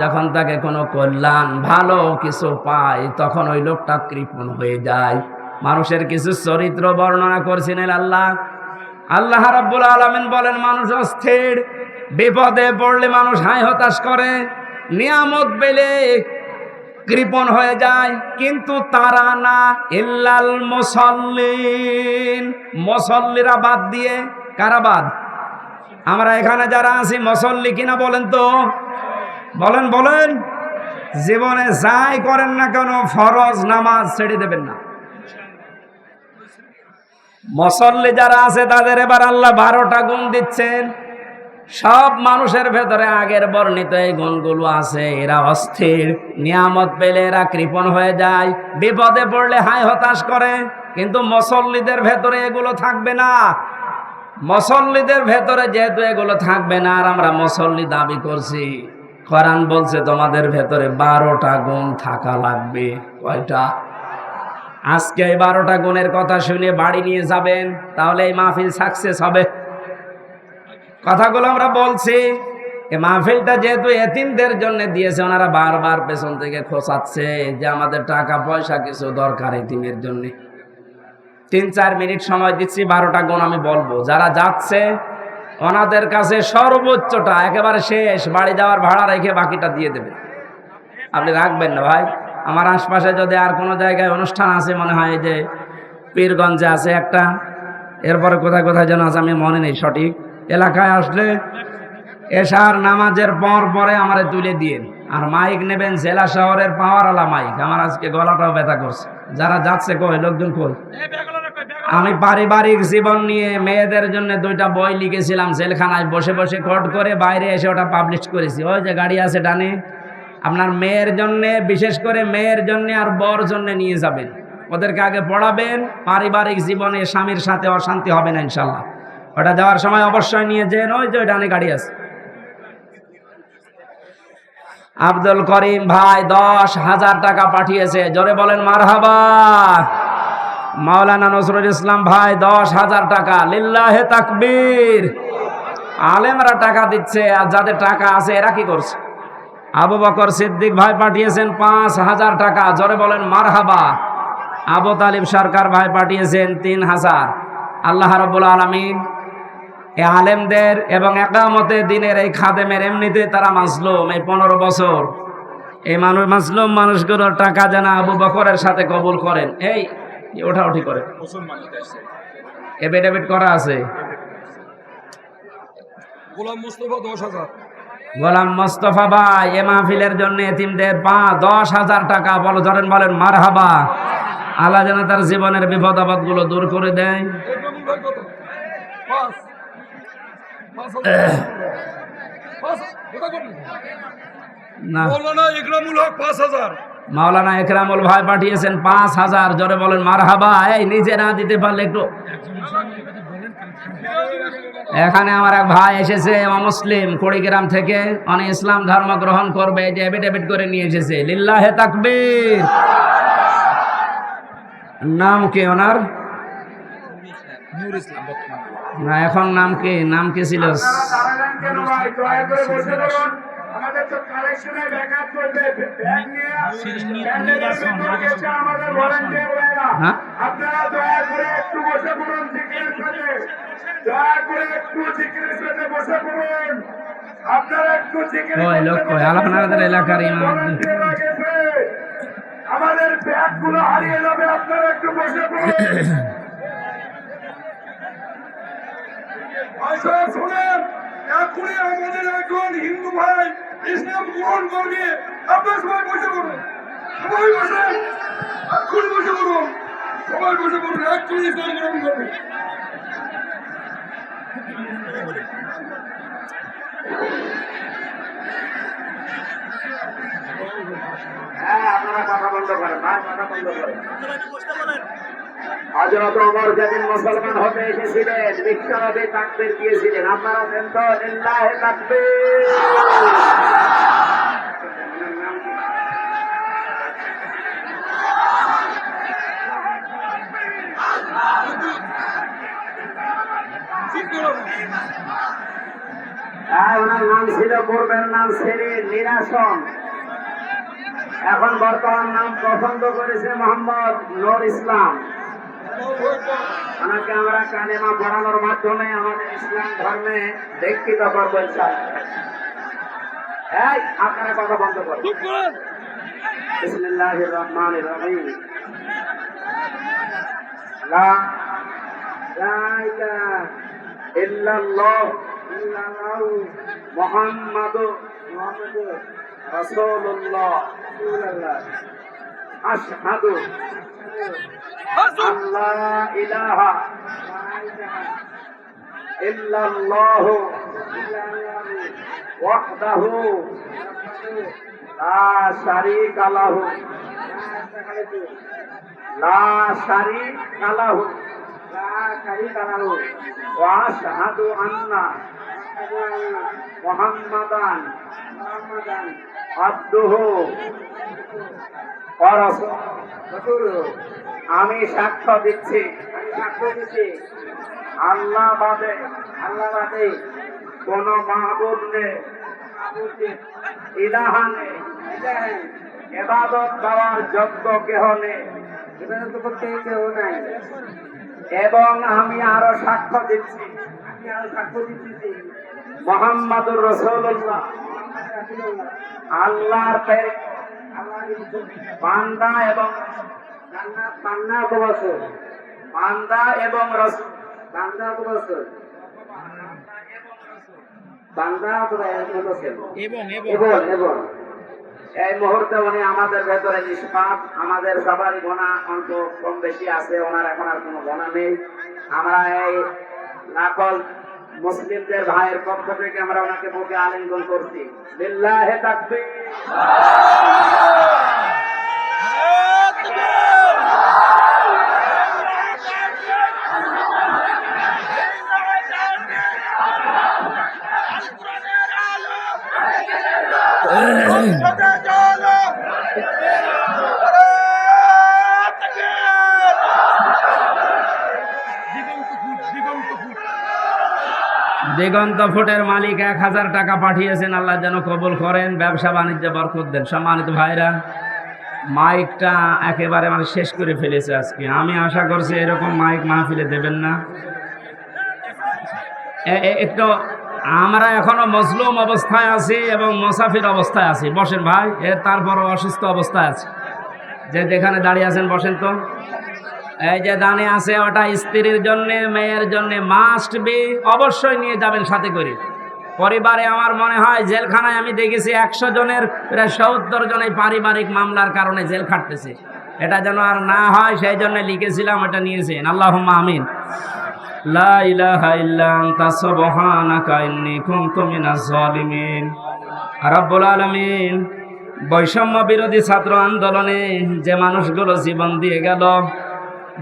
যখন তাকে কোনো কল্যাণ ভালো কিছু পায় তখন ওই লোকটা কৃপণ হয়ে যায়। মানুষের কিছু চরিত্র বর্ণনা করছিলেন আল্লাহ রাব্বুল আলামিন বলেন, মানুষ অস্থির, বিপদে পড়লে মানুষ হায় হতাশ করে, নিয়ামত পেলে কৃপণ হয়ে যায়। কিন্তু তারা না, ইল্লাল মুসাল্লিন, মুসাল্লিরা বাদ দিয়ে। কারা বাদ? আমরা এখানে যারা আছি মুসল্লি কিনা বলেন তো? বলেন বলেন। জীবনে যাই করেন না কেন ফরজ নামাজ ছেড়ে দেবেন না। মুসল্লি যারা আছে তাদের এবার আল্লাহ 12টা গুণ দিচ্ছেন। সব মানুষের ভেতরে আগের বর্ণিত এই গুণগুলো আছে। এরা অস্থির, নিয়ামত পেলে এরা কৃপণ হয়ে যায়, বিপদে পড়লে হায় হতাশ করে। কিন্তু মুসল্লিদের ভেতরে এগুলো থাকবে না। মুসল্লিদের ভেতরে যেহেতু এগুলো থাকবে না, আর আমরা মুসল্লি দাবি করছি, কোরআন বলছে তোমাদের ভেতরে 12টা গুণ থাকা লাগবে। কয়টা? আজকে এই 12টা গুণের কথা শুনে বাড়ি নিয়ে যাবেন, তাহলে এই মাহফিল সাকসেস হবে। কথাগুলো আমরা বলছি, এই মাহফিলটা যেহেতু এতিমদের জন্য দিয়েছে, ওনারা বারবার পেছন থেকে খোঁচাচ্ছে যে আমাদের টাকা পয়সা কিছু দরকার এতিমের জন্য। 3-4 মিনিট সময় দিচ্ছি, 12টা গুণ আমি বলবো। যারা যাচ্ছে ওনাদের কাছে সর্বোচ্চটা একেবারে শেষ, বাড়ি যাওয়ার ভাড়া রেখে বাকিটা দিয়ে দেবে। আপনি রাখবেন না ভাই। আমার আশপাশে যদি আর কোনো জায়গায় অনুষ্ঠান আছে, মনে হয় যে পীরগঞ্জে আছে একটা, এরপরে কোথায় কোথায় যেন আছে, আমি মনে নেই সঠিক। এলাকায় আসলে এশার নামাজের পরে আমারে তুলে দিয়ে, আর মাইক নেবেন জেলা শহরের পাওয়ারওয়ালা মাইক। আমার আজকে গলাটাও ব্যথা করছে। যারা যাচ্ছে কই, লোকজন কই? আমি পারিবারিক জীবন নিয়ে মেয়েদের জন্য 2টা বই লিখেছিলাম, জেলখানায় বসে বসে কোট করে, বাইরে এসে ওটা পাবলিশ করেছি। ওই যে গাড়ি আছে ডানে, আপনার মেয়ের জন্য, বিশেষ করে মেয়ের জন্য আর বর জন্য নিয়ে যাবেন, ওদেরকে আগে পড়াবেন। পারিবারিক জীবনে স্বামীর সাথে অশান্তি হবে না ইনশাল্লাহ। ওটা যাওয়ার সময় অবশ্যই নিয়ে যেন। ওই যে ডানে গাড়ি আছে। আব্দুল করিম ভাই 10,000 টাকা পাঠিয়েছে, জোরে বলেন মারহাবা। মাওলানা নজরুল ইসলাম ভাই 10,000 টাকা, লিল্লাহে তাকবীর। আলেমরা টাকা দিচ্ছে, আর যাদের টাকা আছে এরা কি করছে? আবু বকর সিদ্দিক ভাই পাঠিয়েছেন 5,000 টাকা, জোরে বলেন মারহাবা। আবু তালিব সরকার ভাই পাঠিয়েছেন 3,000। আল্লাহ রাব্বুল আলামিন এই আলেমদের এবং একামতে দিনের এই খাদেমের, এমনিতে তারা মাজলুম, এই 15 বছর এই মানুষ মাজলুম মানুষগুলোর টাকা যেন আবু বকরের সাথে কবুল করেন। এই ওঠাউঠি করে এফিডেভিট করা আছে। গোলাম মুস্তফা 10,000। গোলাম মোস্তফা ভাই এ মাহফিলের জন্য এতিমদের 10,000 টাকা, বলো ধরেন, বলেন মারহাবা। আল্লাহ যেন তার জীবনের বিপদ আপদ গুলো দূর করে দেয়। না, মাওলানা একরামুল ভাই পাঠিয়েছেন 5,000, জোরে বলেন মারহাবা। এই নিজে না দিতে পারলে একটু। এখানে আমার এক ভাই এসেছে, মুসলিম, কুড়িগ্রাম থেকে, উনি ইসলাম ধর্ম গ্রহণ করবে, যে এফিডেভিট করে নিয়ে এসেছে। লিল্লাহে তাকবীর। নাম কি ওনার? না, এখন নাম কি? নাম কি ছিল? আমাদের তো কালেকশনে ব্যাকআপ করবে, ব্যাগ নিয়ে আমাদের ভলান্টিয়ার ভাইরা, আপনারা দয়া করে একটু বসে পড়ুন, জিকিরের সাথে দয়া করে একটু জিকিরের সাথে বসে পড়ুন। আপনারা একটু জিকির, ওই লোক কই? আপনাদের এলাকার ইমাম, আমাদের ব্যাগগুলো হারিয়ে যাবে, আপনারা একটু বসে পড়ুন। আচ্ছা শুনেন, এখনই আমাদের একজন হিন্দু ভাই ইসলাম গ্রহণ করবে, আপনার সবাই বসে পড়ুন, সবাই বসে, এখনই বসে পড়ুন, সবাই বসে পড়ুন, এখনই ইসলাম গ্রহণ করবে। হ্যাঁ, আপনারা কথা বন্ধ করেন, কথা বন্ধ করেন। হযরত ওমর যেদিন মুসলমান হতে এসেছিলেন, বিশ্বনবী তাকবীর দিয়েছিলেন। আপনারা দেন তো লিল্লাহে তাকবীর। ওনার নাম ছিল পূর্বের নাম সেরিন নিরাসন, এখন বর্তমান নাম পছন্দ করেছে মোহাম্মদ নূর ইসলাম। ওনাকে আমরা কালেমা পড়ানোর মাধ্যমে আমাদের ইসলাম ধর্মে দীক্ষিত করবেন। এই আপনারা কথা বন্ধ করুন। বিসমিল্লাহির রহমানির রহিম। লা ইলাহা ইল্লাল্লাহ মুহাম্মাদুর রাসূলুল্লাহ। আশহাদু আল্লা ইলাহা ইল্লাল্লাহ ওয়াহদাহু লা শারীকা লাহু لا شريك له وأشهد أن محمدا عبده ورسوله আমি সাক্ষ্য দিচ্ছি আল্লাহ বাদে কোন মাহবুব নেই, ইলাহা নেই, ইবাদত দেওয়ার যোগ্য কেহ নেই, এবং আমি আরো সাক্ষ্য দিচ্ছি মুহাম্মাদুর রাসূলুল্লাহ আল্লাহর বান্দা এবং রাসূল। এবং এই মুহূর্তে উনি আমাদের ভেতরে নিষ্পাপ, আমাদের সবারই গোনা অল্প কম বেশি আছে, ওনার এখন আর কোনো গোনা নেই। আমরা এই লাখল মুসলিমদের ভাইয়ের পক্ষ থেকে আমরা ওনাকে বুকে আলিঙ্গন করছি। লিল্লাহি তাকবীর। দিগন্ত ফুটের মালিক 1000 টাকা পাঠিয়েছেন, আল্লাহ যেন কবুল করেন, ব্যবসা বাণিজ্য বরকত দেন। সম্মানিত ভাইরা, মাইকটা একেবারে শেষ করে ফেলেছে আজকে। আমি আশা করছি এরকম মাইক মাহফিলে দেবেন না। একটু আমরা এখনো মজলুম অবস্থায় আছি এবং মুসাফির অবস্থায় আছি। বসেন ভাই, তারপরও অসুস্থ অবস্থায় আছে। যেখানে দাঁড়িয়ে আছেন বসেন তো। এই যে দাঁড়িয়ে আছে ওটা স্ত্রীর জন্য, মেয়ের জন্য মাস্ট বি, অবশ্যই নিয়ে যাবেন সাথে করে। পরিবারে আমার মনে হয় জেলখানায় আমি দেখেছি 100 জনের প্রায় 70 জন এই পারিবারিক মামলার কারণে জেল খাটতেছে। এটা যেন আর না হয় সেই জন্য লিখেছিলাম, এটা নিয়েছেন। আল্লাহুম্মা আমিন। লা ইলাহা ইল্লা আনতা সুবহানাকা ইন্নী কুনতু মিনাজ জালিমিন। রব্বুল আলামিন, বৈষম্য বিরোধী ছাত্র আন্দোলনে যে মানুষগুলো জীবন দিয়ে গেল,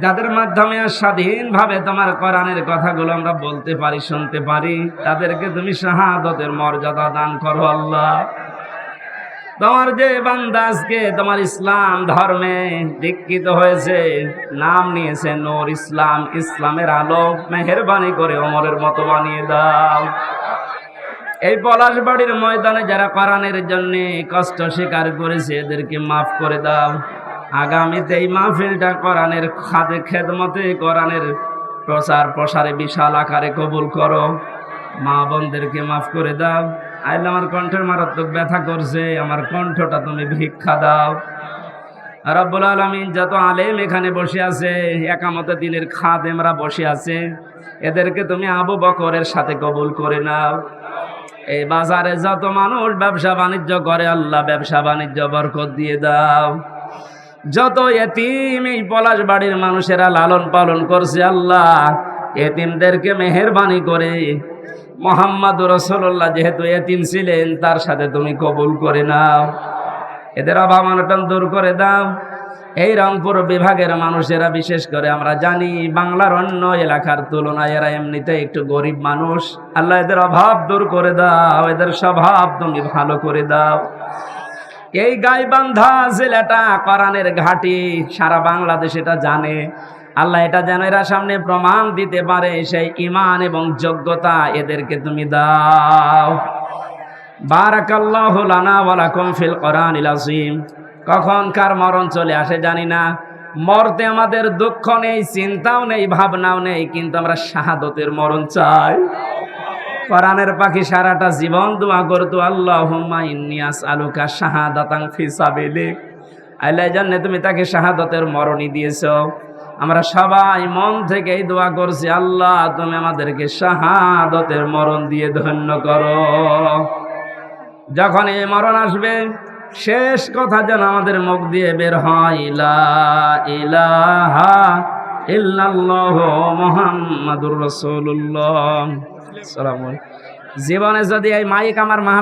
যাদের মাধ্যমে স্বাধীনভাবে তোমার কোরআনের কথাগুলো আমরা বলতে পারি, শুনতে পারি, তাদেরকে তুমি শাহাদাতের মর্যাদা দান করো আল্লাহ। তোমার যে বান্দা আজকে তোমার ইসলাম ধর্মে দীক্ষিত হয়েছে, নাম নিয়েছে নূর ইসলাম, ইসলামের আলো, মেহেরবানি করে ওমরের মতো বানিয়ে দাও। এই পলাশবাড়ির ময়দানে যারা কোরআনের জন্য কষ্ট স্বীকার করেছে, এদেরকে মাফ করে দাও। আগামীতে এই মাহফিলটা কোরআনের খেদমতে, কোরআনের প্রচার প্রসারে বিশাল আকারে কবুল করো। মা বোনদেরকে মাফ করে দাও। আইলে আমার কণ্ঠের মারাত্মক ব্যথা করছে, আমার কণ্ঠটা তুমি ভিক্ষা দাও। রব্বুল আলামিন, যত আলেম এখানে বসে আছে, একামতে দিনের খাদেমরা বসে আছে, এদেরকে তুমি আবু বকরের সাথে কবুল করে নাও। এই বাজারে যত মানুষ ব্যবসা বাণিজ্য করে, আল্লাহ ব্যবসা বাণিজ্য বরকত দিয়ে দাও। যত এতিম এই পলাশবাড়ির মানুষেরা লালন পালন করছে, আল্লাহ এতিমদেরকে মেহেরবানি করে মুহাম্মদুর রাসূলুল্লাহ যেহেতু এতিম ছিলেন, তার সাথে তুমি কবুল করে নাও। এদের অভাব অনটন দূর করে দাও। এই রংপুর বিভাগের মানুষেরা, বিশেষ করে আমরা জানি বাংলার অন্য এলাকার তুলনায় এরা এমনিতে একটু গরিব মানুষ, আল্লাহ এদের অভাব দূর করে দাও, এদের স্বভাব তুমি ভালো করে দাও। এই গাইবান্ধা জেলাটা কোরআনের ঘাঁটি, সারা বাংলাদেশ এটা জানে। আল্লাহ এটা যেন এরা সামনে প্রমাণ দিতে পারে, সেই ঈমান এবং যোগ্যতা এদেরকে তুমি দাও। বারাকাল্লাহু লানা ওয়া লাকুম ফিল কোরআনিল আযীম। কখন কার মরণ চলে আসে জানি না। মরতে আমাদের দুঃখ নেই, চিন্তাও নেই, ভাবনাও নেই, কিন্তু আমরা শাহাদতের মরণ চাই। কোরআনের পাখি সারাটা জীবন দোয়া করতো, আল্লাহুম্মা ইন্নী আসআলুকা শাহাদাতান ফি সাবিলিক। আল্লাহ জানে তুমি তাকে শাহাদতের মরণই দিয়েছো। আমরা সবাই মন থেকে এই দোয়া করছি, আল্লাহ তুমি আমাদেরকে শাহাদতের মরণ দিয়ে ধন্য করো। যখন এই মরণ আসবে, শেষ কথা যেন আমাদের মুখ দিয়ে বের হয়, লা ইলাহা ইল্লাল্লাহু মুহাম্মাদুর রাসূলুল্লাহ। জীবনে যদি এই মাইক আমার